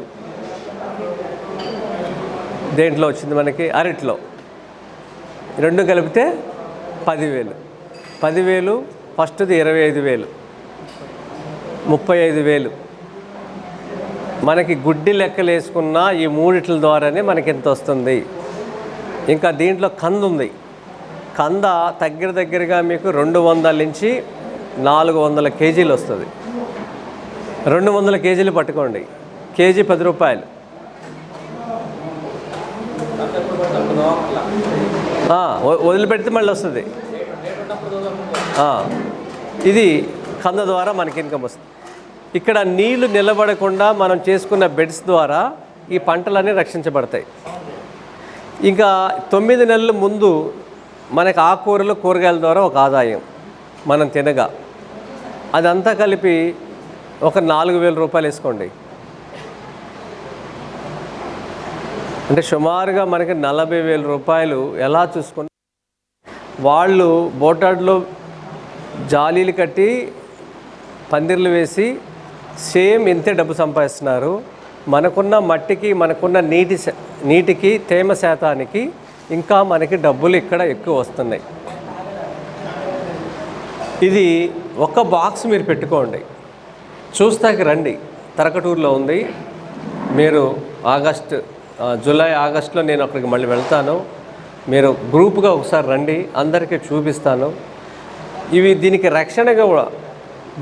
దేంట్లో వచ్చింది మనకి, అరటిలో. 2 కలిపితే 10,000. 10,000 ఫస్ట్ది 25,000, 35,000. మనకి గుడ్డి లెక్కలు వేసుకున్న ఈ 3 ద్వారానే మనకి ఎంత వస్తుంది. ఇంకా దీంట్లో కంద ఉంది. కంద దగ్గరగా మీకు 200 నుంచి 400 కేజీలు వస్తుంది. 200 కేజీలు పట్టుకోండి, కేజీ 10 రూపాయలు. వదిలిపెడితే మళ్ళీ వస్తుంది. ఇది కంద ద్వారా మనకి ఇన్కమ్ వస్తుంది. ఇక్కడ నీళ్లు నిలబడకుండా మనం చేసుకున్న బెడ్స్ ద్వారా ఈ పంటలన్నీ రక్షించబడతాయి. ఇంకా 9 నెలల ముందు మనకు ఆకుకూరలు కూరగాయల ద్వారా ఒక ఆదాయం మనం తినగా, అదంతా కలిపి ఒక 4,000 రూపాయలు వేసుకోండి. అంటే సుమారుగా మనకి 40,000 రూపాయలు. ఎలా చూసుకుని వాళ్ళు బోటాడ్లో జాలీలు కట్టి పందిర్లు వేసి సేమ్ ఇంతే డబ్బు సంపాదిస్తున్నారు. మనకున్న మట్టికి, మనకున్న నీటికి, తేమ శాతానికి ఇంకా మనకి డబ్బులు ఇక్కడ ఎక్కువ వస్తున్నాయి. ఇది ఒక బాక్స్ మీరు పెట్టుకోండి, చూస్తాకి రండి. తరకటూరులో ఉంది. మీరు జూలై ఆగస్టులో నేను అక్కడికి మళ్ళీ వెళ్తాను. మీరు గ్రూప్గా ఒకసారి రండి, అందరికీ చూపిస్తాను. దీనికి రక్షణగా కూడా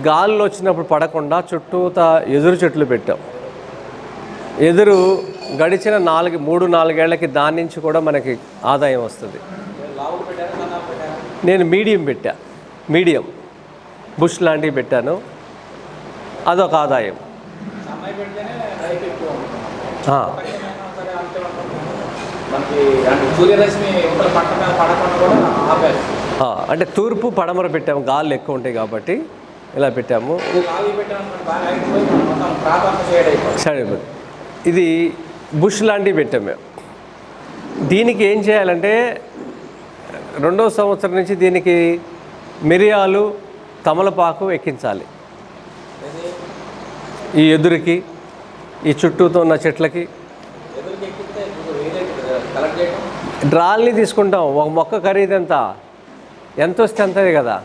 గాల్లో వచ్చినప్పుడు పడకుండా చుట్టూతా ఎదురు చెట్లు పెట్టాం. ఎదురు గడిచిన 3-4 ఏళ్ళకి దాని నుంచి కూడా మనకి ఆదాయం వస్తుంది. నేను మీడియం బుష్ లాంటివి పెట్టాను, అదొక ఆదాయం. అంటే తూర్పు పడమర పెట్టాము, గాళ్ళు ఎక్కువ ఉంటాయి కాబట్టి ఇలా పెట్టాము. ఇది బుష్ లాంటివి పెట్టాము మేము. దీనికి ఏం చేయాలంటే 2వ సంవత్సరం నుంచి దీనికి మిరియాలు, తమలపాకు ఎక్కించాలి. ఈ ఎదురుకి, ఈ చుట్టూతో ఉన్న చెట్లకి డ్రాల్ని తీసుకుంటాం. ఒక మొక్క ఖరీదు ఎంత వస్తే అంతది కదా.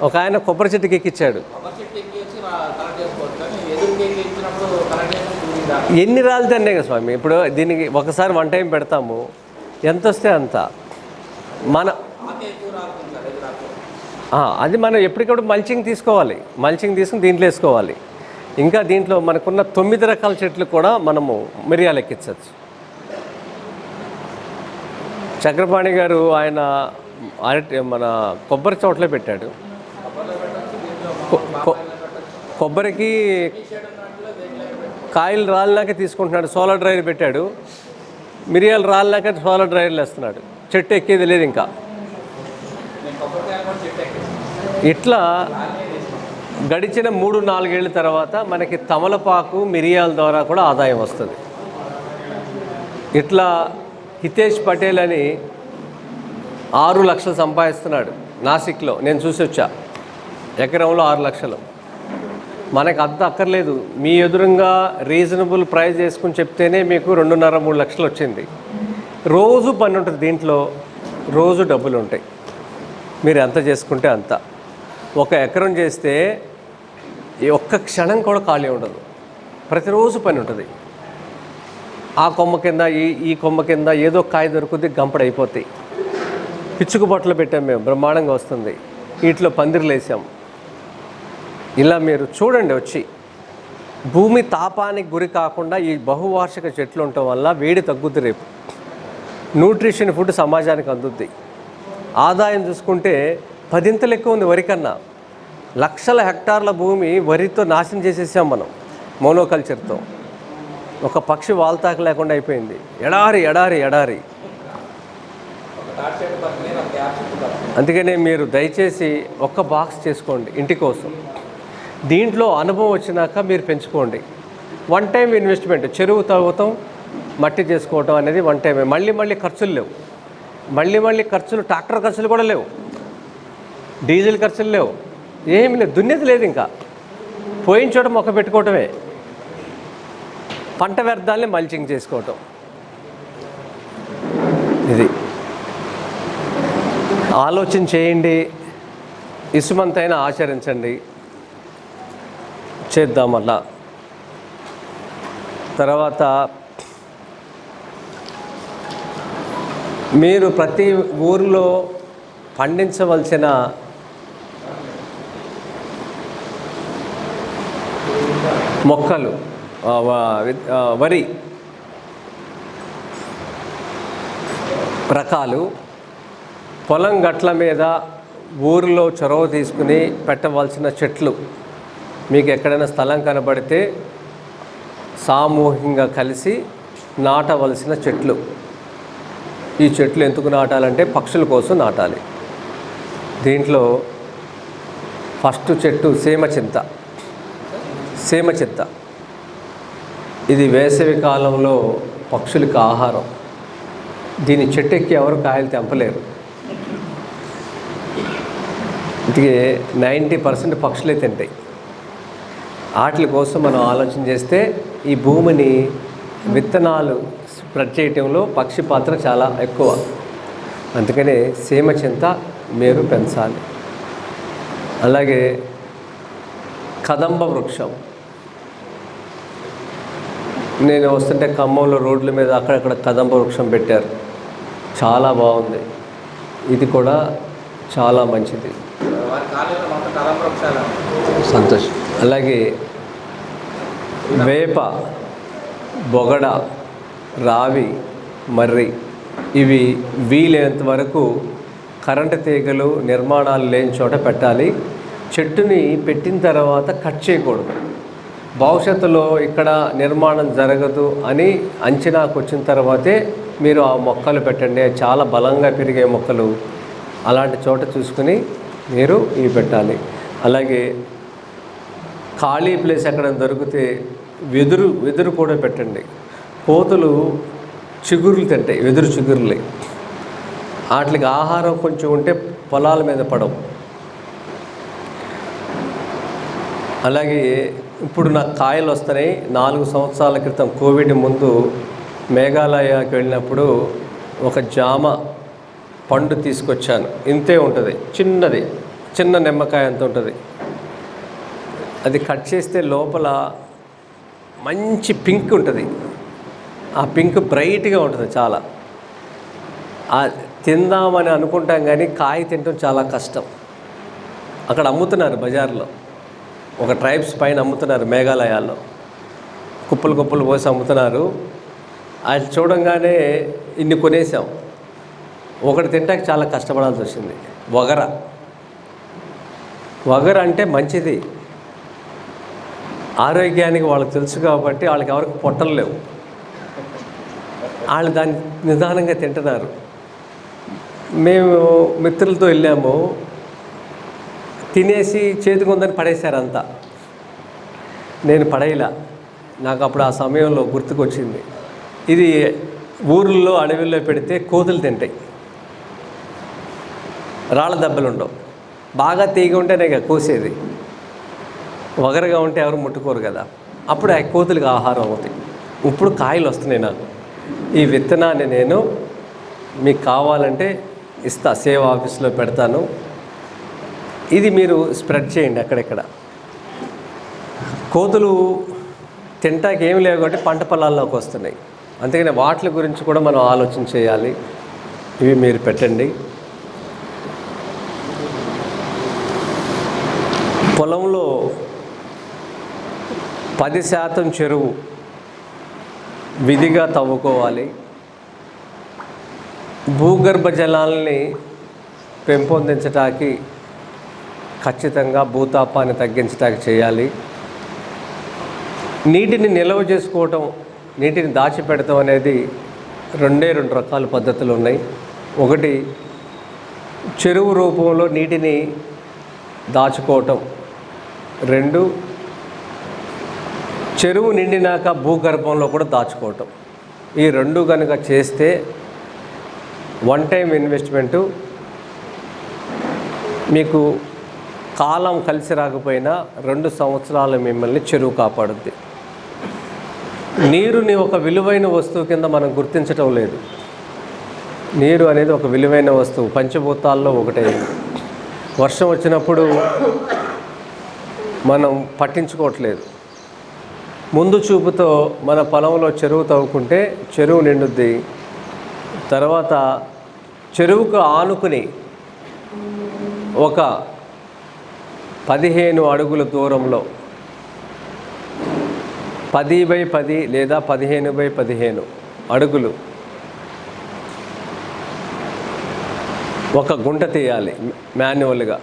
ఒక ఆయన కొబ్బరి చెట్టుకి ఎక్కించాడు. ఎన్ని రాలితే అన్నే కదా స్వామి. ఇప్పుడు దీనికి ఒకసారి 1 టైం పెడతాము, ఎంత వస్తే అంత. మన అది మనం ఎప్పటికప్పుడు మల్చింగ్ తీసుకోవాలి. మల్చింగ్ తీసుకుని దీంట్లో వేసుకోవాలి. ఇంకా దీంట్లో మనకున్న 9 రకాల చెట్లు కూడా మనము మిరియాలు ఎక్కించవచ్చు. చక్రపాణి గారు ఆయన మన కొబ్బరి చోట్లే పెట్టాడు. కొబ్బరికి కాయలు రాలినాకే తీసుకుంటున్నాడు. సోలార్ డ్రైవర్ పెట్టాడు. మిరియాలు రాలినాక సోలార్ డ్రైవర్లు వేస్తున్నాడు. చెట్టు ఎక్కేది లేదు ఇంకా. ఇట్లా గడిచిన 3-4 ఏళ్ళ తర్వాత మనకి తమలపాకు, మిరియాల ద్వారా కూడా ఆదాయం వస్తుంది. ఇట్లా హితేష్ పటేల్ అని 6 లక్షలు సంపాదిస్తున్నాడు నాసిక్లో. నేను చూసి వచ్చా. ఎకరంలో 6 లక్షలు. మనకు అంత అక్కర్లేదు. మీ ఎదురుగా రీజనబుల్ ప్రైస్ వేసుకుని చెప్తేనే మీకు 2.5-3 లక్షలు వచ్చింది. రోజు పని ఉంటుంది దీంట్లో, రోజు డబ్బులు ఉంటాయి. మీరు ఎంత చేసుకుంటే అంత. 1 ఎకరం చేస్తే ఒక్క క్షణం కూడా ఖాళీ ఉండదు. ప్రతిరోజు పని ఉంటుంది. ఆ కొమ్మ కింద ఈ కొమ్మ కింద ఏదో కాయ దొరుకుతుంది, గంపడు అయిపోతాయి. పిచ్చుకు బట్టలు పెట్టాం మేము, బ్రహ్మాండంగా వస్తుంది. వీటిలో పందిర్లు వేసాం. ఇలా మీరు చూడండి వచ్చి. భూమి తాపానికి గురి కాకుండా ఈ బహువార్షిక చెట్లు ఉండటం వల్ల వేడి తగ్గుద్ది. రేపు న్యూట్రిషన్ ఫుడ్ సమాజానికి అందుద్ది. ఆదాయం చూసుకుంటే 10 ఎక్కువ ఉంది వరి కన్నా. లక్షల హెక్టార్ల భూమి వరితో నాశనం చేసేసాం మనం మోనోకల్చర్తో. ఒక పక్షి వాల్తాక లేకుండా అయిపోయింది. ఎడారి ఎడారి ఎడారి. అందుకనే మీరు దయచేసి 1 బాక్స్ చేసుకోండి ఇంటి కోసం. దీంట్లో అనుభవం వచ్చినాక మీరు పెంచుకోండి. 1 టైం ఇన్వెస్ట్మెంట్. చెరువు తవ్వటం, మట్టి చేసుకోవటం అనేది 1 టైమే. మళ్ళీ ఖర్చులు లేవు. మళ్ళీ ఖర్చులు, ట్రాక్టర్ ఖర్చులు కూడా లేవు, డీజిల్ ఖర్చులు లేవు, ఏమి లేదు. దున్నేది లేదు. ఇంకా పోయిన చోట మొక్క పెట్టుకోవటమే. పంట వ్యర్థాలని మల్చింగ్ చేసుకోవటం. ఇది ఆలోచన చేయండి. ఇసుమంతైనా ఆచరించండి. చేద్దాం అలా. తర్వాత మీరు ప్రతి ఊరిలో పండించవలసిన మొక్కలు, వరి రకాలు, పొలం గట్ల మీద ఊరిలో చొరవ తీసుకుని పెట్టవలసిన చెట్లు, మీకు ఎక్కడైనా స్థలం కనబడితే సామూహికంగా కలిసి నాటవలసిన చెట్లు. ఈ చెట్లు ఎందుకు నాటాలంటే పక్షుల కోసం నాటాలి. దీంట్లో ఫస్ట్ చెట్టు సేమచింత. ఇది వేసవి కాలంలో పక్షులకు ఆహారం. దీని చెట్టు ఎక్కి ఎవరు కాయలు తెంపలేరు. ఇంటికి 90% పక్షులే తింటాయి. వాటి కోసం మనం ఆలోచన చేస్తే ఈ భూమిని విత్తనాలు స్ప్రెడ్ చేయటంలో పక్షి పాత్ర చాలా ఎక్కువ. అందుకనే సేమచింత మీరు పెంచాలి. అలాగే కదంబ వృక్షం. నేను వస్తుంటే ఖమ్మంలో రోడ్ల మీద అక్కడక్కడ కదంబ వృక్షం పెట్టారు. చాలా బాగుంది. ఇది కూడా చాలా మంచిది. సంతోషం. అలాగే వేప, బొగడ, రావి, మర్రి ఇవి వీలైనంత వరకు కరెంటు తీగలు నిర్మాణాలు లేని చోట పెట్టాలి. చెట్టుని పెట్టిన తర్వాత కట్ చేయకూడదు. భవిష్యత్తులో ఇక్కడ నిర్మాణం జరగదు అని అంచనాకు వచ్చిన తర్వాతే మీరు ఆ మొక్కలు పెట్టండి. చాలా బలంగా పెరిగే మొక్కలు అలాంటి చోట చూసుకుని మీరు ఇవి పెట్టాలి. అలాగే ఖాళీ ప్లేస్ ఎక్కడ దొరికితే వెదురు కూడా పెట్టండి. కోతులు చిగురులు తింటాయి, వెదురు చిగురులు. వాటికి ఆహారం కొంచెం ఉంటే పొలాల మీద పడవు. అలాగే ఇప్పుడు నాకు కాయలు వస్తున్నాయి. 4 సంవత్సరాల క్రితం కోవిడ్ ముందు మేఘాలయకి వెళ్ళినప్పుడు ఒక జామ పండు తీసుకొచ్చాను. ఇంతే ఉంటుంది, చిన్నది, చిన్న నిమ్మకాయ అంత ఉంటుంది. అది కట్ చేస్తే లోపల మంచి పింక్ ఉంటుంది. ఆ పింక్ బ్రైట్గా ఉంటుంది చాలా. తిందామని అనుకుంటాం కానీ కాయ తినడం చాలా కష్టం. అక్కడ అమ్ముతున్నారు బజార్లో, ఒక ట్రైబ్స్ పైన అమ్ముతున్నారు మేఘాలయాల్లో, కుప్పలు కుప్పలు పోసి అమ్ముతున్నారు. అది చూడంగానే ఇన్ని కొనేసాం. ఒకటి తింటాక చాలా కష్టపడాల్సి వచ్చింది. వగర అంటే మంచిది, ఆరోగ్యానికి వాళ్ళకి తెలుసు కాబట్టి వాళ్ళకి ఎవరికి పొట్టలు లేవు. వాళ్ళు దాన్ని నిదానంగా తింటున్నారు. మేము మిత్రులతో వెళ్ళాము, తినేసి చేతికి ఉందని పడేశారు అంతా. నేను పడేయలా. నాకు అప్పుడు ఆ సమయంలో గుర్తుకొచ్చింది, ఇది ఊర్లలో అడవిలో పెడితే కోతులు తింటాయి, రాళ్ళ దెబ్బలు ఉండవు. బాగా తీగ ఉంటేనే కదా కోసేది, వగరగా ఉంటే ఎవరు ముట్టుకోరు కదా. అప్పుడు ఆ కోతులకు ఆహారం అవుతాయి. ఇప్పుడు కాయలు వస్తున్నాయి నాకు. ఈ విత్తనాన్ని నేను మీకు కావాలంటే ఇస్తా, సేవ్ ఆఫీస్లో పెడతాను. ఇది మీరు స్ప్రెడ్ చేయండి అక్కడెక్కడ. కోతులు తింటాకి ఏమి లేవు కాబట్టి పంట పొలాల్లోకి వస్తున్నాయి. అందుకని వాటి గురించి కూడా మనం ఆలోచన చేయాలి. ఇవి మీరు పెట్టండి. పొలంలో 10% చెరువు విధిగా తవ్వుకోవాలి. భూగర్భ జలాల్ని పెంపొందించడానికి ఖచ్చితంగా భూతాపాన్ని తగ్గించడానికి చేయాలి. నీటిని నిల్వ చేసుకోవటం, నీటిని దాచిపెడతాం అనేది రెండు రకాల పద్ధతులు ఉన్నాయి. ఒకటి చెరువు రూపంలో నీటిని దాచుకోవటం, 2 చెరువు నిండినాక భూగర్భంలో కూడా దాచుకోవటం. ఈ 2 కనుక చేస్తే వన్ టైం ఇన్వెస్ట్మెంటు, మీకు కాలం కలిసి రాకపోయినా 2 సంవత్సరాలు మిమ్మల్ని చెరువు కాపాడుద్ది. నీరుని ఒక విలువైన వస్తువు కింద మనం గుర్తించటం లేదు. నీరు అనేది ఒక విలువైన వస్తువు, పంచభూతాల్లో ఒకటే. వర్షం వచ్చినప్పుడు మనం పట్టించుకోవట్లేదు. ముందు చూపుతో మన పొలంలో చెరువు తవ్వుకుంటే చెరువు నిండుద్ది. తర్వాత చెరువుకు ఆనుకుని ఒక 15 అడుగుల దూరంలో 10x10 లేదా 15x15 అడుగులు ఒక గుంట తీయాలి మాన్యువల్గా.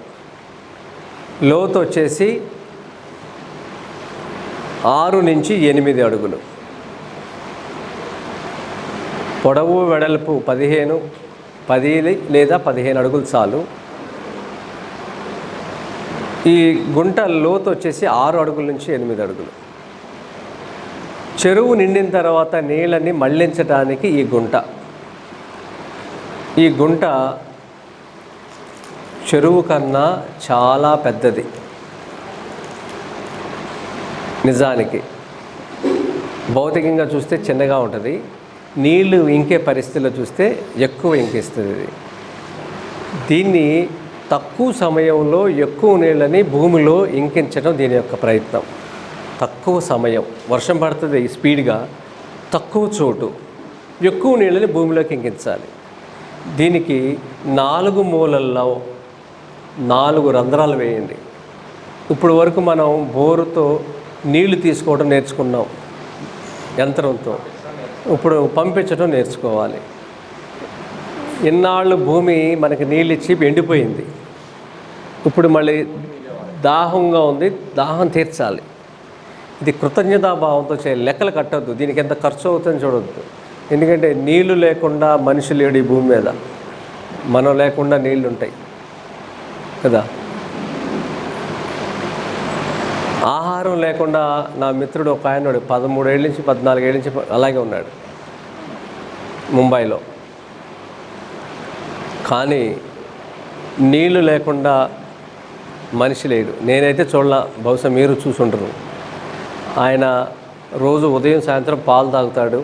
లోతు వచ్చేసి 6 నుంచి 8 అడుగులు. పొడవు వెడల్పు 10 లేదా 15 అడుగులు చాలు. ఈ గుంట లోతు వచ్చేసి 6 అడుగుల నుంచి 8 అడుగులు. చెరువు నిండిన తర్వాత నీళ్ళని మళ్లించడానికి ఈ గుంట చెరువు కన్నా చాలా పెద్దది. నిజానికి భౌతికంగా చూస్తే చిన్నగా ఉంటుంది, నీళ్లు ఇంకే పరిస్థితిలో చూస్తే ఎక్కువ ఇంకిస్తుంది. ఇది దీన్ని తక్కువ సమయంలో ఎక్కువ నీళ్ళని భూమిలో ఇంకించడం దీని యొక్క ప్రయత్నం. తక్కువ సమయం, వర్షం పడుతుంది స్పీడ్గా, తక్కువ చోటు, ఎక్కువ నీళ్ళని భూమిలోకి ఇంకించాలి. దీనికి 4 మూలల్లో 4 రంధ్రాలు వేయండి. ఇప్పుడు వరకు మనం బోరుతో నీళ్లు తీసుకోవడం నేర్చుకున్నాం యంత్రంతో, ఇప్పుడు పంపించడం నేర్చుకోవాలి. ఇన్నాళ్ళు భూమి మనకి నీళ్ళు ఇచ్చి ఎండిపోయింది, ఇప్పుడు మళ్ళీ దాహంగా ఉంది, దాహం తీర్చాలి. ఇది కృతజ్ఞతాభావంతో చేయాలి. లెక్కలు కట్టొద్దు, దీనికి ఎంత ఖర్చు అవుతుందని చూడొద్దు. ఎందుకంటే నీళ్లు లేకుండా మనిషి లేడు ఈ భూమి మీద, మనం లేకుండా నీళ్ళు ఉంటాయి కదా. ఆహారం లేకుండా నా మిత్రుడు ఒక ఆయన 13 ఏళ్ళ నుంచి 14 ఏళ్ళ నుంచి అలాగే ఉన్నాడు ముంబైలో. కానీ నీళ్లు లేకుండా మనిషి లేడు. నేనైతే చూడలా, బహుశా మీరు చూసుంటారు. ఆయన రోజు ఉదయం సాయంత్రం పాలు తాగుతాడు,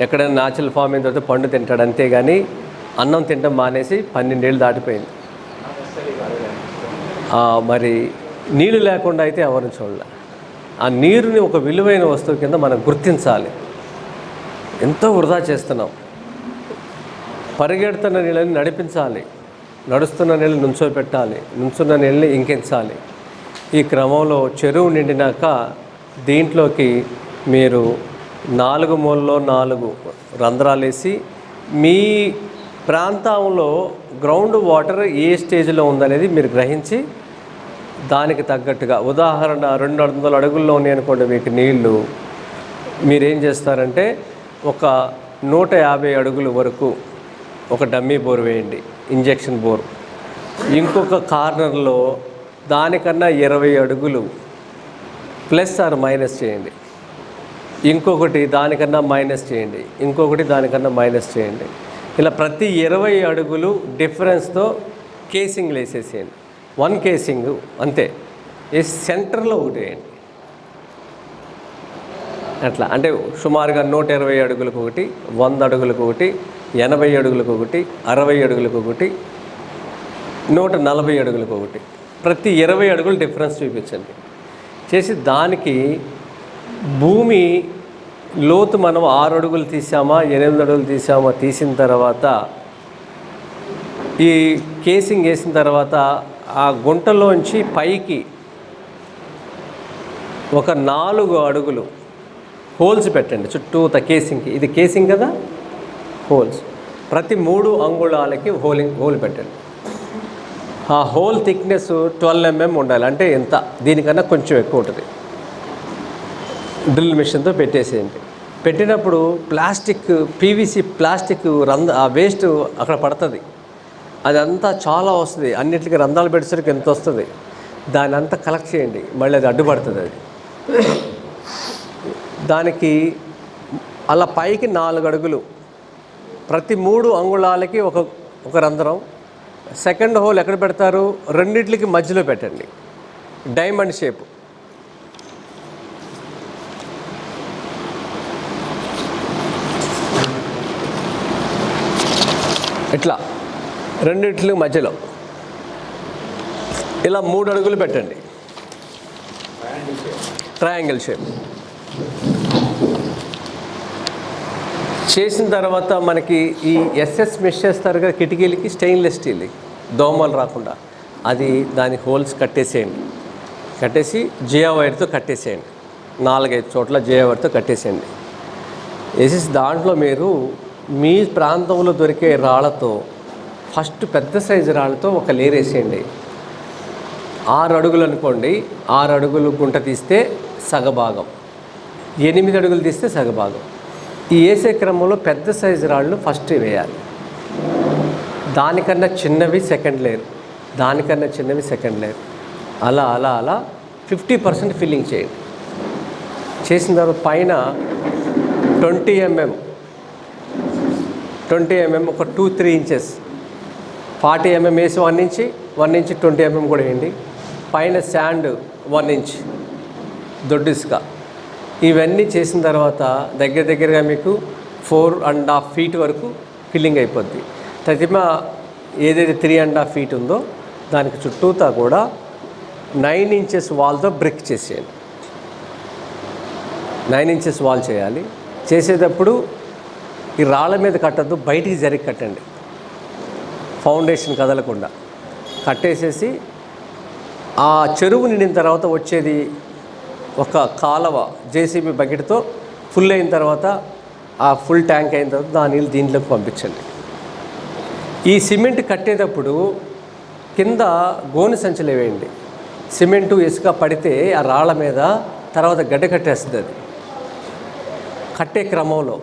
ఎక్కడైనా న్యాచురల్ ఫామ్ అయిన తర్వాత పండు తింటాడు, అంతేగాని అన్నం తినడం మానేసి 12 ఏళ్ళు దాటిపోయింది. మరి నీళ్ళు లేకుండా అయితే ఎవరిని చూడాలి. ఆ నీరుని ఒక విలువైన వస్తువు కింద మనం గుర్తించాలి. ఎంతో వృధా చేస్తున్నాం. పరిగెడుతున్న నీళ్ళని నడిపించాలి, నడుస్తున్న నీళ్ళు నుంచోబెట్టాలి, నుంచున్న నీళ్ళని ఇంకించాలి. ఈ క్రమంలో చెరువు నిండినాక దీంట్లోకి మీరు 4 మూలలో 4 రంధ్రాలు వేసి మీ ప్రాంతంలో గ్రౌండ్ వాటర్ ఏ స్టేజ్లో ఉందనేది మీరు గ్రహించి దానికి తగ్గట్టుగా, ఉదాహరణ 200 అడుగుల్లో ఉన్నాయి అనుకోండి మీకు నీళ్ళు, మీరేం చేస్తారంటే ఒక 150 అడుగుల వరకు ఒక డమ్మీ బోర్ వేయండి, ఇంజెక్షన్ బోర్. ఇంకొక కార్నర్లో దానికన్నా 20 అడుగులు ప్లస్ ఆర్ మైనస్ చేయండి, ఇంకొకటి దానికన్నా మైనస్ చేయండి, ఇంకొకటి దానికన్నా మైనస్ చేయండి. ఇలా ప్రతి 20 అడుగులు డిఫరెన్స్తో కేసింగ్లు వేసేసేయండి. 1 కేసింగ్ అంతే వేసి సెంటర్లో ఒకటి వేయండి. అట్లా అంటే సుమారుగా 120 అడుగులకు ఒకటి, 100 అడుగులకు ఒకటి, 80 అడుగులకు ఒకటి, 60 అడుగులకు ఒకటి, 140 అడుగులకు ఒకటి, ప్రతి 20 అడుగులు డిఫరెన్స్ చూపించండి. చేసి దానికి భూమి లోతు మనం 6 అడుగులు తీసామా 8 అడుగులు తీసామా తీసిన తర్వాత ఈ కేసింగ్ వేసిన తర్వాత ఆ గుంటలోంచి పైకి ఒక 4 అడుగులు హోల్స్ పెట్టండి చుట్టూత కేసింగ్కి. ఇది కేసింగ్ కదా, హోల్స్ ప్రతి 3 అంగుళాలకి హోల్ పెట్టండి. ఆ హోల్ థిక్నెస్ 12 mm ఉండాలి. అంటే ఎంత, దీనికన్నా కొంచెం ఎక్కువ ఉంటుంది. డ్రిల్ మిషన్తో పెట్టేసేయండి. పెట్టినప్పుడు ప్లాస్టిక్ పీవీసీ ప్లాస్టిక్ ఆ వేస్ట్ అక్కడ పడుతుంది. అదంతా చాలా వస్తుంది. అన్నిటికీ రంధ్రాలు పెట్టేసరికి ఎంత వస్తుంది, దాని అంతా కలెక్ట్ చేయండి. మళ్ళీ అది అడ్డుపడుతుంది. అది దానికి అలా పైకి 4 అడుగులు, ప్రతి 3 అంగుళాలకి ఒక రంధ్రం. సెకండ్ హోల్ ఎక్కడ పెడతారు, రెండిట్లకి మధ్యలో పెట్టండి, డైమండ్ షేప్. ఇట్లా రెండిట్ల మధ్యలో ఇలా 3 అడుగులు పెట్టండి, ట్రయాంగిల్ షేప్. చేసిన తర్వాత మనకి ఈ ఎస్ఎస్ మెష్ చేస్తారు కదా కిటికీలకి, స్టెయిన్లెస్ స్టీల్, దోమలు రాకుండా, అది దాని హోల్స్ కట్టేసేయండి. కట్టేసి జియా వైర్తో కట్టేసేయండి. 4-5 చోట్ల జియా వైర్తో కట్టేసేయండి. వేసేసి దాంట్లో మీరు మీ ప్రాంతంలో దొరికే రాళ్లతో ఫస్ట్ పెద్ద సైజు రాళ్ళతో ఒక లేయర్ వేసేయండి. 6 అడుగులు అనుకోండి, 6 అడుగులు గుంట తీస్తే సగభాగం, 8 అడుగులు తీస్తే సగభాగం. ఈ వేసే క్రమంలో పెద్ద సైజు రాళ్ళు ఫస్ట్ వేయాలి. దానికన్నా చిన్నవి సెకండ్ లేయర్, దానికన్నా చిన్నవి సెకండ్ లేయర్, అలా అలా అలా 50% ఫిల్లింగ్ చేయండి. చేసిన తర్వాత పైన 20 mm ఒక 2-3 ఇంచెస్ 40 mm వేసి 1 ఇంచ్ 20 mm కూడా వేయండి. పైన శాండ్ 1 ఇంచ్ దొడ్డు ఇసుక. ఇవన్నీ చేసిన తర్వాత దగ్గరగా మీకు 4.5 feet వరకు ఫిల్లింగ్ అయిపోద్ది. ప్రతిమ ఏదైతే 3.5 feet ఉందో దానికి చుట్టూతా కూడా 9 inches వాల్తో బ్రిక్ చేసేయండి. 9 inches వాల్ చేయాలి. చేసేటప్పుడు ఈ రాళ్ళ మీద కట్టద్దు, బయటికి జరిగి కట్టండి, ఫౌండేషన్ కదలకుండా కట్టేసేసి ఆ చెరువు నిండిన తర్వాత వచ్చేది ఒక కాలవ జేసీబీ బకెట్తో ఫుల్ అయిన తర్వాత, ఆ ఫుల్ ట్యాంక్ అయిన తర్వాత దాని నీళ్ళు దీంట్లోకి పంపించండి. ఈ సిమెంట్ కట్టేటప్పుడు కింద గోనె సంచులు వేయండి. సిమెంటు ఇసుక పడితే ఆ రాళ్ళ మీద తర్వాత గడ్డ కట్టేస్తుంది. అది కట్టే క్రమంలో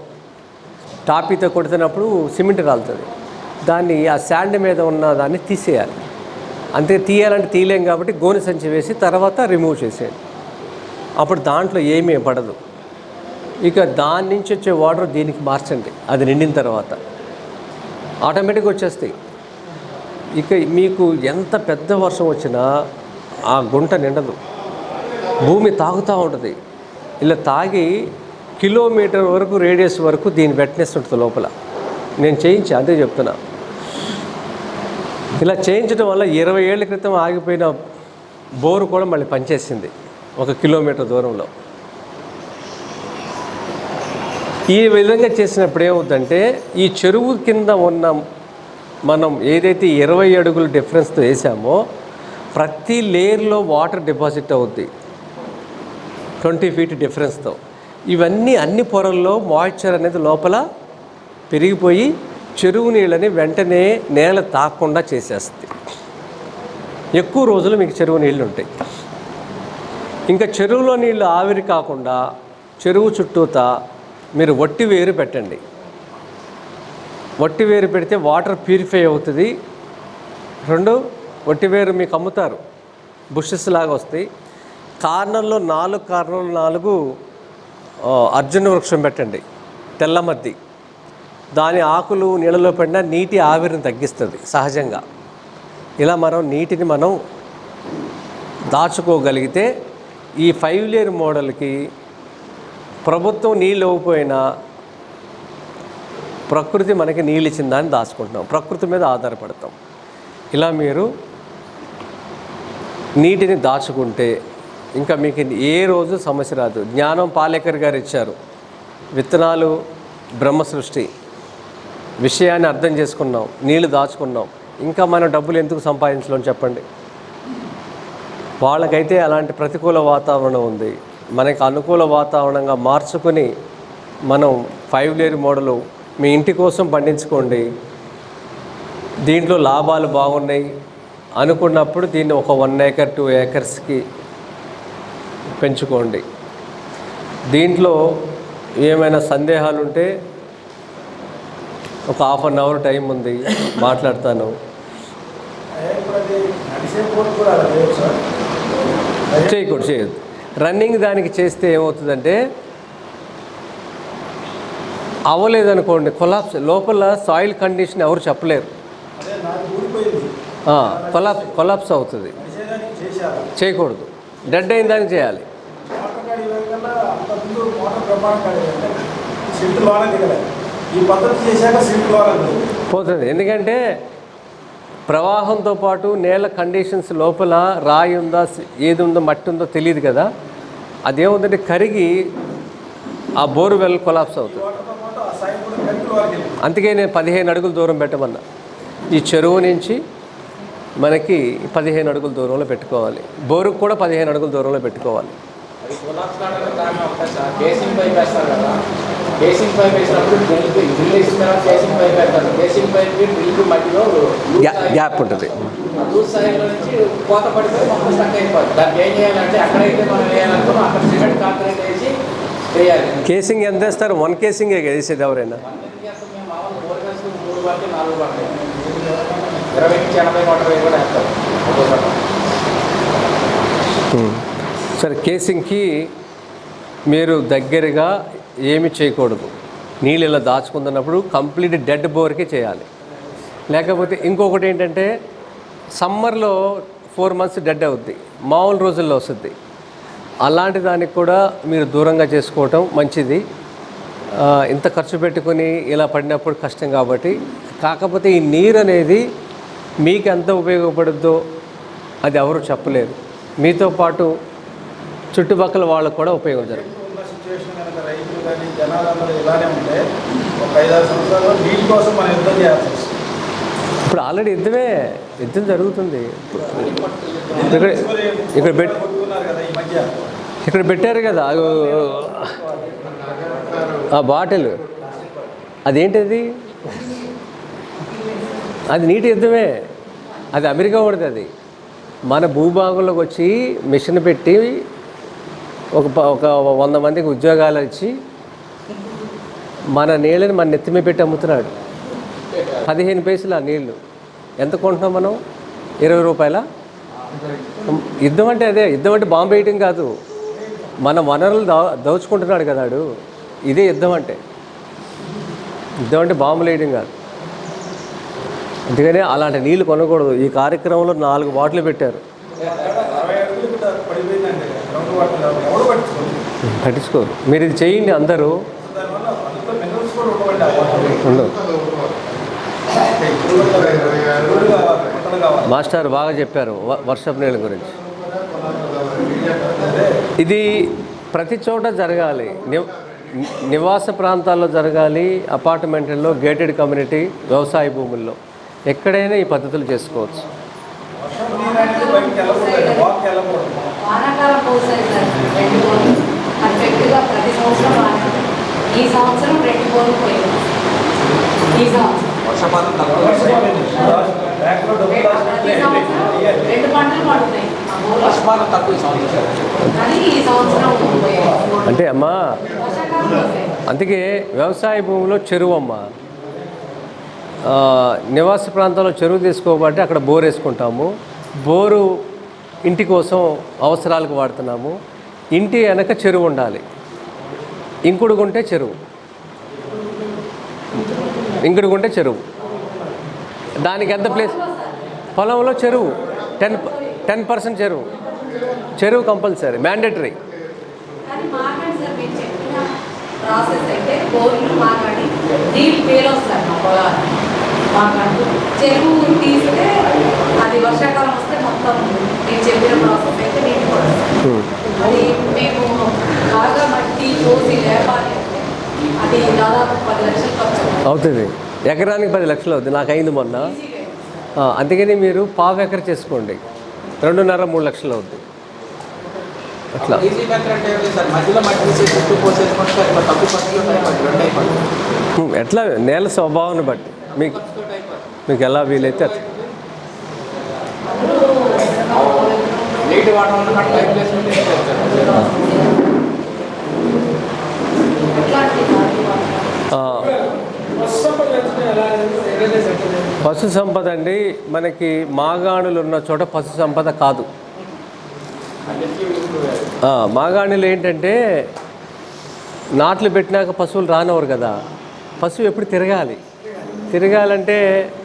టాపీతో కొడుతున్నప్పుడు సిమెంట్ రాలుతుంది. దాన్ని ఆ శాండ్ మీద ఉన్న దాన్ని తీసేయాలి. అంతే, తీయాలంటే తీయలేం కాబట్టి గోనె సంచి వేసి తర్వాత రిమూవ్ చేసేయండి. అప్పుడు దాంట్లో ఏమీ పడదు. ఇక దాని నుంచి వచ్చే వాటర్ దీనికి మార్చండి. అది నిండిన తర్వాత ఆటోమేటిక్గా వచ్చేస్తాయి. ఇక మీకు ఎంత పెద్ద వర్షం వచ్చినా ఆ గుంట నిండదు. భూమి తాగుతూ ఉంటుంది. ఇలా తాగి కిలోమీటర్ వరకు రేడియస్ వరకు దీని వెట్నెస్ ఉంటుంది లోపల. నేను చేయించి అదే చెప్తున్నా. ఇలా చేయించడం వల్ల 20 ఏళ్ల క్రితం ఆగిపోయిన బోరు కూడా మళ్ళీ పనిచేసింది 1 కిలోమీటర్ దూరంలో. ఈ విధంగా చేసినప్పుడు ఏమవుతుందంటే ఈ చెరువు కింద ఉన్న మనం ఏదైతే 20 అడుగుల డిఫరెన్స్తో వేసామో ప్రతి లేయర్లో వాటర్ డిపాజిట్ అవుద్ది 20 ఫీట్ డిఫరెన్స్తో. ఇవన్నీ అన్ని పొరల్లో మాయిశ్చర్ అనేది లోపల పెరిగిపోయి చెరువు నీళ్ళని వెంటనే నేల తాకుండా చేసేస్తుంది. ఎక్కువ రోజులు మీకు చెరువు నీళ్ళు ఉంటాయి. ఇంకా చెరువులో నీళ్ళు ఆవిరి కాకుండా చెరువు చుట్టూతా మీరు వట్టి వేరు పెట్టండి. వట్టి వేరు పెడితే వాటర్ ప్యూరిఫై అవుతుంది. 2 వట్టి వేరు మీకు అమ్ముతారు, బుషెస్ లాగా వస్తాయి. కార్నర్లో 4 కార్నర్లు 4 అర్జున వృక్షం పెట్టండి, తెల్లమద్ది. దాని ఆకులు నీళ్ళలో పడినా నీటి ఆవిరిని తగ్గిస్తుంది సహజంగా. ఇలా మనం నీటిని మనం దాచుకోగలిగితే ఈ 5 లేయర్ మోడల్కి ప్రభుత్వం నీళ్ళు ఇవ్వకపోయినా ప్రకృతి మనకి నీళ్ళు ఇచ్చిన దాన్ని దాచుకుంటున్నాం, ప్రకృతి మీద ఆధారపడతాం. ఇలా మీరు నీటిని దాచుకుంటే ఇంకా మీకు ఏ రోజు సమస్య రాదు. జ్ఞానం పాలేకర్ గారు ఇచ్చారు, విత్తనాలు బ్రహ్మ సృష్టి విషయాన్ని అర్థం చేసుకున్నాం, నీళ్లు దాచుకున్నాం. ఇంకా మనం డబ్బులు ఎందుకు సంపాదించలేం చెప్పండి. వాళ్ళకైతే అలాంటి ప్రతికూల వాతావరణం ఉంది. మనకి అనుకూల వాతావరణంగా మార్చుకొని మనం 5 లేయర్ మోడలు మీ ఇంటి కోసం పండించుకోండి. దీంట్లో లాభాలు బాగున్నాయి అనుకున్నప్పుడు దీన్ని ఒక 1 ఏకర్ 2 ఏకర్స్కి పెంచుకోండి. దీంట్లో ఏమైనా సందేహాలు ఉంటే ఒక ½ అన్ అవర్ టైం ఉంది, మాట్లాడతాను. చేయదు. రన్నింగ్ దానికి చేస్తే ఏమవుతుందంటే అవ్వలేదనుకోండి, కొలాప్స్. లోపల సాయిల్ కండిషన్ ఎవరు చెప్పలేరు, కొలాప్స్ అవుతుంది. చేయకూడదు, డెడ్ అయిన దానికి చేయాలి. పోతుంది. ఎందుకంటే ప్రవాహంతో పాటు నేల కండిషన్స్ లోపల రాయి ఉందా, ఏది ఉందో, మట్టి ఉందో తెలియదు కదా. అదేముందంటే కరిగి ఆ బోర్వెల్ కొలాప్స్ అవుతుంది. అందుకే నేను 15 అడుగుల దూరం పెట్టమన్నా. ఈ చెరువు నుంచి మనకి 15 అడుగుల దూరంలో పెట్టుకోవాలి. బోరుకు కూడా 15 అడుగుల దూరంలో పెట్టుకోవాలి. కేసింగ్ పైప్ వేస్తారు కదా, కేసింగ్ పైప్ వేసినప్పుడు డ్రిల్ వేసిన తర్వాత కేసింగ్ పైప్ వేస్తారు. కేసింగ్ పైప్ డ్రిల్ మధ్యలో గ్యాప్ ఉంటుంది. లూజ్ సైడ్లో నుంచి కోత పడిపోయి మొత్తం స్టక్ అయిపోతుంది. దానికి ఏం చేయాలంటే అక్కడైతే మనం వేయాలనుకున్నాం అక్కడ సిమెంట్ కాంక్రీట్ వేసి వేయాలి. కేసింగ్ ఎంత వేస్తారు? 1 కేసింగే వేసేది ఎవరైనా. 1 మేము మామూలు 4 కేసులు 3 పడితే 4 పడతాయి. 20 నుంచి 80 మోటార్ కూడా వేస్తాం ఒక్కోసారి. సరే, కేసింగ్కి మీరు దగ్గరగా ఏమి చేయకూడదు. నీళ్ళు ఇలా దాచుకుంటున్నప్పుడు కంప్లీట్ డెడ్ బోర్కే చేయాలి. లేకపోతే ఇంకొకటి ఏంటంటే సమ్మర్లో 4 మంత్స్ డెడ్ అవుద్ది, మామూలు రోజుల్లో వస్తుంది. అలాంటి దానికి కూడా మీరు దూరంగా చేసుకోవటం మంచిది. ఇంత ఖర్చు పెట్టుకొని ఇలా పడినప్పుడు కష్టం కాబట్టి. కాకపోతే ఈ నీరు అనేది మీకు ఎంత ఉపయోగపడుద్దో అది ఎవరు చెప్పలేరు. మీతో పాటు చుట్టుపక్కల వాళ్ళకు కూడా ఉపయోగం జరుగుతుంది. సిచ్యువేషన్ కనుక రైతులు కానీ జనాలందరూ ఇలానే ఉంటే ఒక 5-6 సంవత్సరాల్లో నీళ్ళ కోసం మనం యుద్ధం చేయాల్సి వస్తుంది. ఇప్పుడు ఆల్రెడీ యుద్ధం జరుగుతుంది. ఇక్కడ పెట్టారు కదా ఆ బాటిల్, అదేంటిది? అది నీటి యుద్ధమే. అది అమెరికా వాడిది. అది మన భూభాగంలోకి వచ్చి మిషన్ పెట్టి ఒక 100 మందికి ఉద్యోగాలు ఇచ్చి మన నీళ్ళని మన నెత్తిమే పెట్టి అమ్ముతున్నాడు. 15 పైసలు ఆ నీళ్ళు. ఎంత కొంటున్నాం మనం? 20 రూపాయల. యుద్ధం అంటే అదే. యుద్ధం అంటే బాంబు వేయటం కాదు, మన వనరులు దోచుకుంటున్నాడు కదాడు. ఇదే యుద్ధం అంటే. యుద్ధం అంటే బాంబులు వేయడం కాదు. అందుకనే అలాంటి నీళ్ళు కొనకూడదు. ఈ కార్యక్రమంలో 4 బాటిల్ పెట్టారు. 60 అడుగులు పడిపోయిందండి. అందుబాటులో ఎవరు పట్టించుకోండి. పట్టించుకోరు. మీరు ఇది చేయండి అందరూ. దానివల్ల అందులో మినరల్స్ కూడా ఉండవండి. ఆ వాటర్ ఉండవు. ఇప్పుడు కావాలి, గుంటలు కావాలి. మాస్టర్ బాగా చెప్పారు వర్షపు నీళ్ళ గురించి. ఇది ప్రతి చోట జరగాలి. నివాస ప్రాంతాల్లో జరగాలి, అపార్ట్మెంట్లలో, గేటెడ్ కమ్యూనిటీ, వ్యవసాయ భూముల్లో ఎక్కడైనా ఈ పద్ధతులు చేసుకోవచ్చు. వర్షపు నీరు అనేది బయటకు వెళ్ళకూడదు, వాక్కి వెళ్ళకూడదు. వానాకాలం పోసాయి సార్ 2 బోర్లు పర్ఫెక్ట్గా ప్రతి సంవత్సరం వానాకాలం. ఈ సంవత్సరం 2 బోర్లు పోయింది. ఈ సంవత్సరం వర్షపాతం తక్కువ. బ్యాంకులో డబ్బులు ప్రతి సంవత్సరం 2 పంటలు పడుతున్నాయి ఆ బోర్లు. వర్షపాతం తక్కువ ఈ సంవత్సరం. కానీ ఈ సంవత్సరం పోయాయి. అంటే అమ్మా, వర్షాకాలం పోసాయి. అందుకే వ్యవసాయ భూమిలో చెరువు అమ్మ. నివాస ప్రాంతాల్లో చెరువు తీసుకోబట్టి అక్కడ బోర్ వేసుకుంటాము. బోరు ఇంటి కోసం అవసరాలకు వాడుతున్నాము. ఇంటి వెనక చెరువు ఉండాలి. ఇంకుడుగుంటే చెరువు, ఇంకుడుగుంటే చెరువు. దానికి ఎంత ప్లేస్? పొలంలో చెరువు 10% చెరువు కంపల్సరీ, మ్యాండేటరీ. కానీ మాకండి సార్ మీరు చెప్పిన ప్రాసెస్ అయితే బోర్లు మాకండి నీళ్ళు పేలొస్తారు మా పొలాలు. మాకంటూ చెరువు తీస్తే అది వర్షాకాలం వస్తే మొత్తం మీరు చెప్పిన ప్రాసెస్ అయితే నీళ్ళు పడుతుంది. అది మేము బాగా మట్టి పోసి లేపాలి అంటే అది దాదాపు 10 లక్షలు ఖర్చు అవుతుంది. ఎకరానికి 10 లక్షలు అవుతుంది. నాకు అయింది మొన్న. ఈజీగా. అందుకని మీరు పావు ఎకర చేసుకోండి, 2.5-3 లక్షలు అవుతుంది. అట్లా ఈజీ మెథడ్ అంటే ఏంటి సార్? మధ్యలో మట్టి తీసి చుట్టూ పోసేసుకుంటే సార్ ఇప్పుడు తక్కువ ఖర్చులో అయిపోతుంది. 2 అయిపోతుంది. ఎట్లా నేల స్వభావాన్ని బట్టి మీకు ఎలా వీలైతే అట్లా. నీటి వాటర్ ఉన్న కట్ట పైప్ వేసుకుంటే ఏం చేస్తారు? ఆ, పశు సంపద అండి, మనకి మాగాణులు ఉన్న చోట పశు సంపద కాదు. మాగాణులు ఏంటంటే నాట్లు పెట్టినాక పశువులు రానవరు కదా. పశువు ఎప్పుడు తిరగాలంటే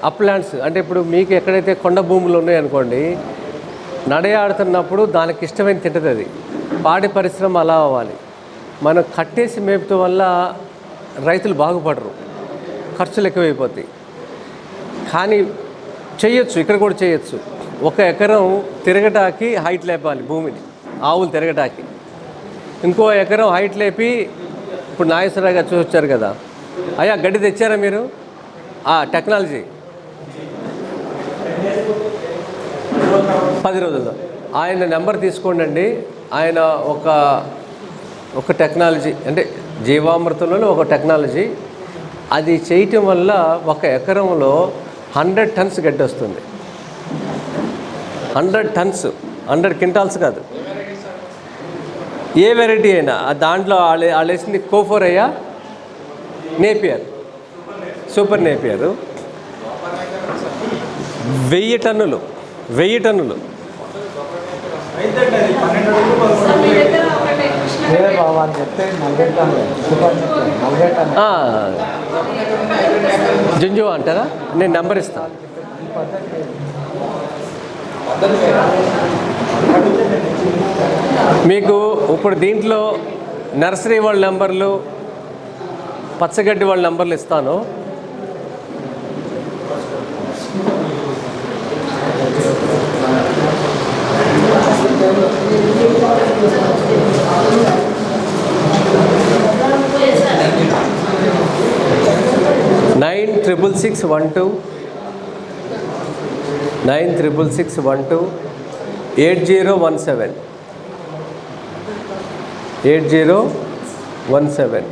అప్లాంట్స్ అంటే ఇప్పుడు మీకు ఎక్కడైతే కొండ భూములు ఉన్నాయనుకోండి, నడయాడుతున్నప్పుడు దానికి ఇష్టమైన తింటుంది అది. పాడి పరిశ్రమ అలా అవ్వాలి. మనం కట్టేసి మేపుతో వల్ల రైతులు బాగుపడరు, ఖర్చులు ఎక్కువైపోతాయి. కానీ చేయొచ్చు, ఇక్కడ కూడా చేయొచ్చు. 1 ఎకరం తిరగటానికి హైట్ లేపాలి భూమిని, ఆవులు తిరగటానికి. ఇంకో ఎకరం హైట్ లేపి, ఇప్పుడు నాగేశ్వరరావు గారు చూసొచ్చారు కదా, అయ్యా గడ్డి తెచ్చారా మీరు? టెక్నాలజీ 10 రోజుల్లో ఆయన నెంబర్ తీసుకోండి. ఆయన ఒక టెక్నాలజీ అంటే జీవామృతంలో ఒక టెక్నాలజీ, అది చేయటం వల్ల 1 ఎకరంలో 100 టన్స్ గడ్డి వస్తుంది. 100 టన్స్, 100 క్వింటాల్స్ కాదు. ఏ వెరైటీ అయినా దాంట్లో వాళ్ళు వేసింది కోఫోర్ అయ్యా, నేపియర్, సూపర్ నేపియర్. 1000 టన్నులు. అయితే అది 12 అడుగులు 11 సార్ మీ అడుగులు. దగ్గర ఒకటే కృష్ణ వేరే బాబా అని చెప్తే 40 టన్నులు, 40 టన్నులు. జుంజు అంటారా? నేను నెంబర్ ఇస్తాను. మీకు ఇప్పుడు దీంట్లో నర్సరీ వాళ్ళ నెంబర్లు, పచ్చగడ్డి వాళ్ళ నెంబర్లు ఇస్తాను. నైన్ 66612 96612 8017 8017.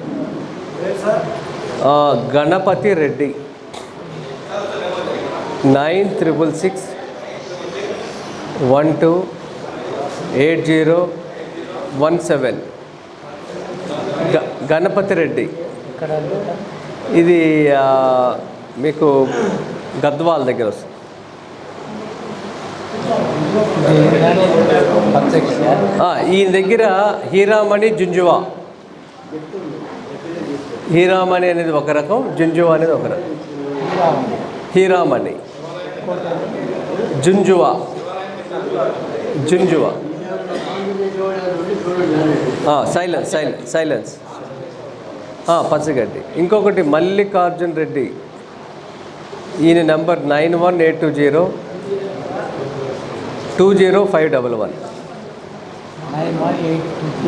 గణపతి రెడ్డి 96612 8017. గణపతి రెడ్డి. ఇది మీకు గద్వాల దగ్గర వస్తుంది. ఈయన దగ్గర హీరామణి, జుంజువా. హీరామణి అనేది ఒక రకం, జుంజువా అనేది ఒక రకం. హీరామణి, జుంజువా. సైలెన్స్ సైలెన్స్ సైలెన్స్ పచ్చగడ్డి. ఇంకొకటి మల్లికార్జున్ రెడ్డి, ఈయన నెంబర్ 9182020511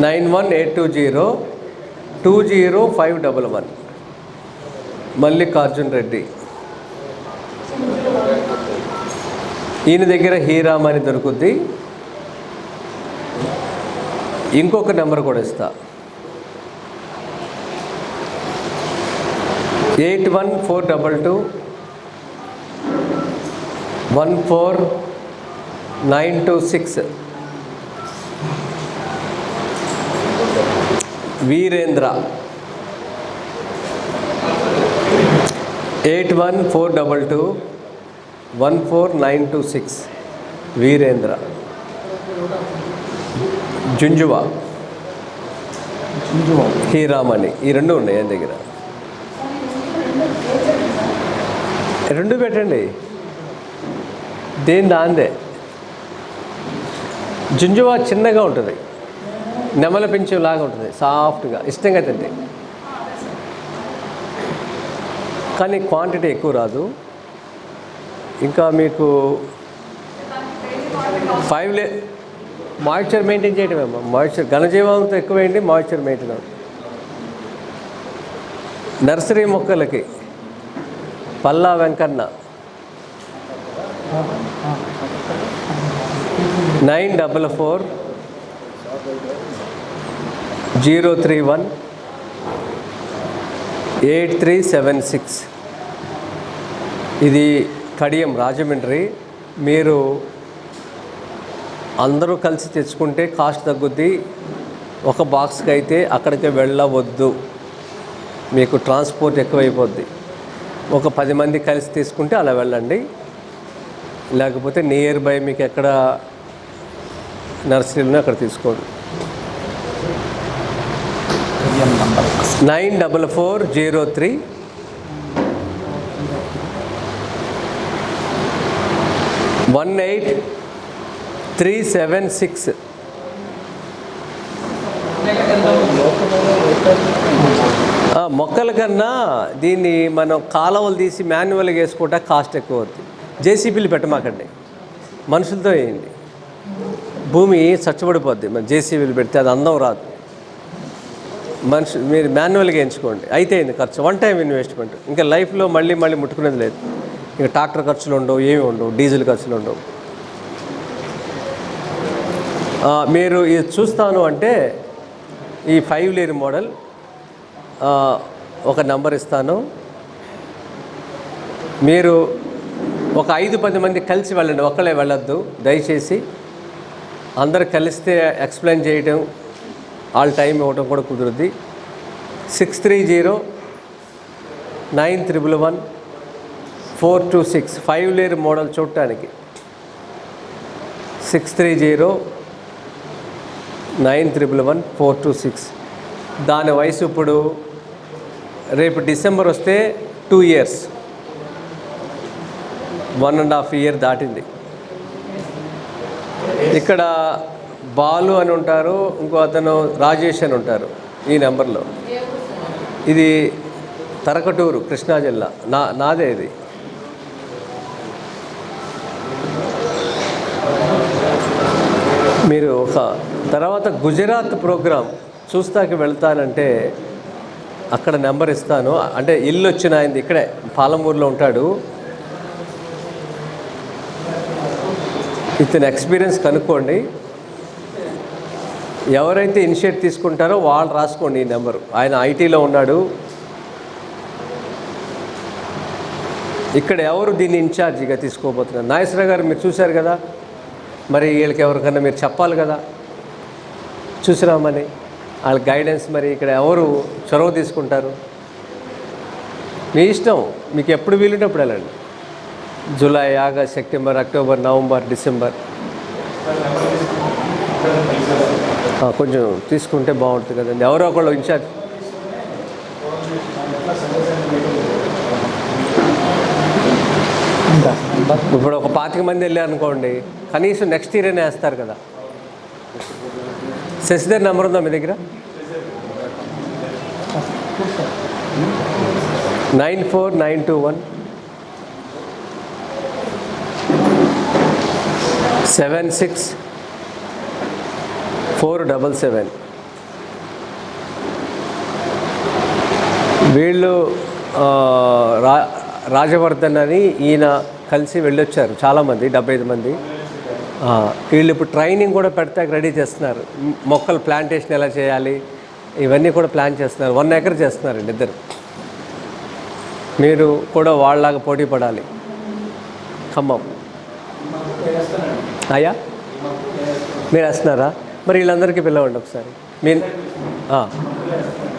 9182020511 మల్లికార్జున్ రెడ్డి. ఈయన దగ్గర హీరామ్ అని దొరుకుద్ది. ఇంకొక నెంబర్ కూడా ఇస్తా, 8142214926 వీరేంద్ర. 8142214926 వీరేంద్ర. జుంజువా హీరామణి. ఈ రెండు ఉన్నాయి ఆయన దగ్గర. రెండు పెట్టండి, దేని దాందే. జుంజువా చిన్నగా ఉంటుంది, నెమల పెంచులాగా ఉంటుంది, సాఫ్ట్గా ఇష్టంగా తింటే, కానీ క్వాంటిటీ ఎక్కువ రాదు. ఇంకా మీకు 5 మాయిశ్చర్ మెయింటైన్ చేయటమేమో. మాయిశ్చర్ ఘనజీవామృతం ఎక్కువేయండి, మాయిశ్చర్ మెయింటైన్ అవుతుంది. నర్సరీ మొక్కలకి పల్లా వెంకన్న 9440318376. ఇది కడియం రాజమండ్రి. మీరు అందరూ కలిసి తెచ్చుకుంటే కాస్ట్ తగ్గుద్ది. ఒక బాక్స్కి అయితే అక్కడికి వెళ్ళవద్దు, మీకు ట్రాన్స్పోర్ట్ ఎక్కువైపోద్ది. ఒక 10 మంది కలిసి తీసుకుంటే అలా వెళ్ళండి. లేకపోతే నియర్ బై మీకు ఎక్కడ నర్సరీలో అక్కడ తీసుకోండి. 94031836. మొక్కల కన్నా దీన్ని మనం కాలువలు తీసి మాన్యువల్గా వేసుకుంటా కాస్ట్ ఎక్కువ అవుతుంది. జేసీబీలు పెట్టమాకండి, మనుషులతో వేయండి. భూమి చచ్చబడిపోద్ది. మన జేసీబీలు పెడితే అది అందం రాదు. మీరు మాన్యువల్గా ఎంచుకోండి. అయితే అయింది ఖర్చు, వన్ టైం ఇన్వెస్ట్మెంట్. ఇంకా లైఫ్లో మళ్ళీ ముట్టుకునేది లేదు. ఇంకా ట్రాక్టర్ ఖర్చులు ఉండవు, ఏమి ఉండవు, డీజిల్ ఖర్చులు ఉండవు. మీరు ఇది చూస్తాను అంటే ఈ 5 లేయర్ మోడల్ ఒక నంబర్ ఇస్తాను. మీరు ఒక 5-10 మంది కలిసి వెళ్ళండి, ఒక్కలే వెళ్ళొద్దు దయచేసి. అందరు కలిస్తే ఎక్స్ప్లెయిన్ చేయడం, ఆల్ టైం ఇవ్వడం కూడా కుదురుద్ది. 6309111426 5 లేయర్ మోడల్ చూడటానికి. 6309111426. దాని వయసు ఇప్పుడు రేపు డిసెంబర్ వస్తే 2 years, 1.5 year దాటింది. ఇక్కడ బాలు అని ఉంటారు, ఇంకో అతను రాజేష్ అని ఉంటారు ఈ నెంబర్లో. ఇది తరకటూరు, కృష్ణా జిల్లా. నాదే ఇది. మీరు ఒక తర్వాత గుజరాత్ ప్రోగ్రాం చూస్తాకి వెళ్తానంటే అక్కడ నెంబర్ ఇస్తాను. అంటే ఇల్లు వచ్చిన ఆయనది ఇక్కడే పాలమూరులో ఉంటాడు. ఇతని ఎక్స్పీరియన్స్ కనుక్కోండి. ఎవరైతే ఇనిషియేట్ తీసుకుంటారో వాళ్ళు రాసుకోండి ఈ నెంబరు. ఆయన ఐటీలో ఉన్నాడు. ఇక్కడ ఎవరు దీన్ని ఇన్ఛార్జిగా తీసుకోబోతున్నారు? నాగేశ్వర గారు మీరు చూశారు కదా, మరి వీళ్ళకి ఎవరికన్నా మీరు చెప్పాలి కదా, చూసిరామని వాళ్ళ గైడెన్స్. మరి ఇక్కడ ఎవరు చొరవ తీసుకుంటారు? మీ ఇష్టం, మీకు ఎప్పుడు వీలుంటప్పుడు వెళ్ళండి. July, August, September, October, November, December కొంచెం తీసుకుంటే బాగుంటుంది కదండి. ఎవరో ఒకళ్ళు ఇన్ఛార్జ్. ఇప్పుడు ఒక 25 మంది వెళ్ళారు అనుకోండి, కనీసం నెక్స్ట్ ఇయర్ అయినా వేస్తారు కదా. శశిధర్ నెంబర్ ఉందా మీ దగ్గర? 94921 76477. వీళ్ళు రాజవర్ధన్ అని ఈయన కలిసి వెళ్ళొచ్చారు చాలామంది, 75 మంది. వీళ్ళు ఇప్పుడు ట్రైనింగ్ కూడా పెడతాక రెడీ చేస్తున్నారు. మొక్కలు ప్లాంటేషన్ ఎలా చేయాలి ఇవన్నీ కూడా ప్లాన్ చేస్తున్నారు. 1 ఎకర్ చేస్తున్నారండి ఇద్దరు. మీరు కూడా వాళ్ళలాగా పోటీ పడాలి. ఖమ్మం అయ్యా మీరు వేస్తున్నారా? మరి వీళ్ళందరికీ పిలవండి ఒకసారి.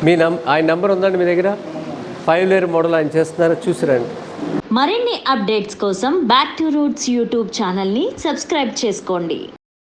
మీ ఆయన నెంబర్ ఉందండి మీ దగ్గర? 5 లేయర్ మోడల్ ఆయన చేస్తున్నారు, చూసి రండి. మరిన్ని అప్డేట్స్ కోసం బ్యాక్ టు రూట్స్ యూట్యూబ్ ఛానల్ని సబ్స్క్రైబ్ చేసుకోండి.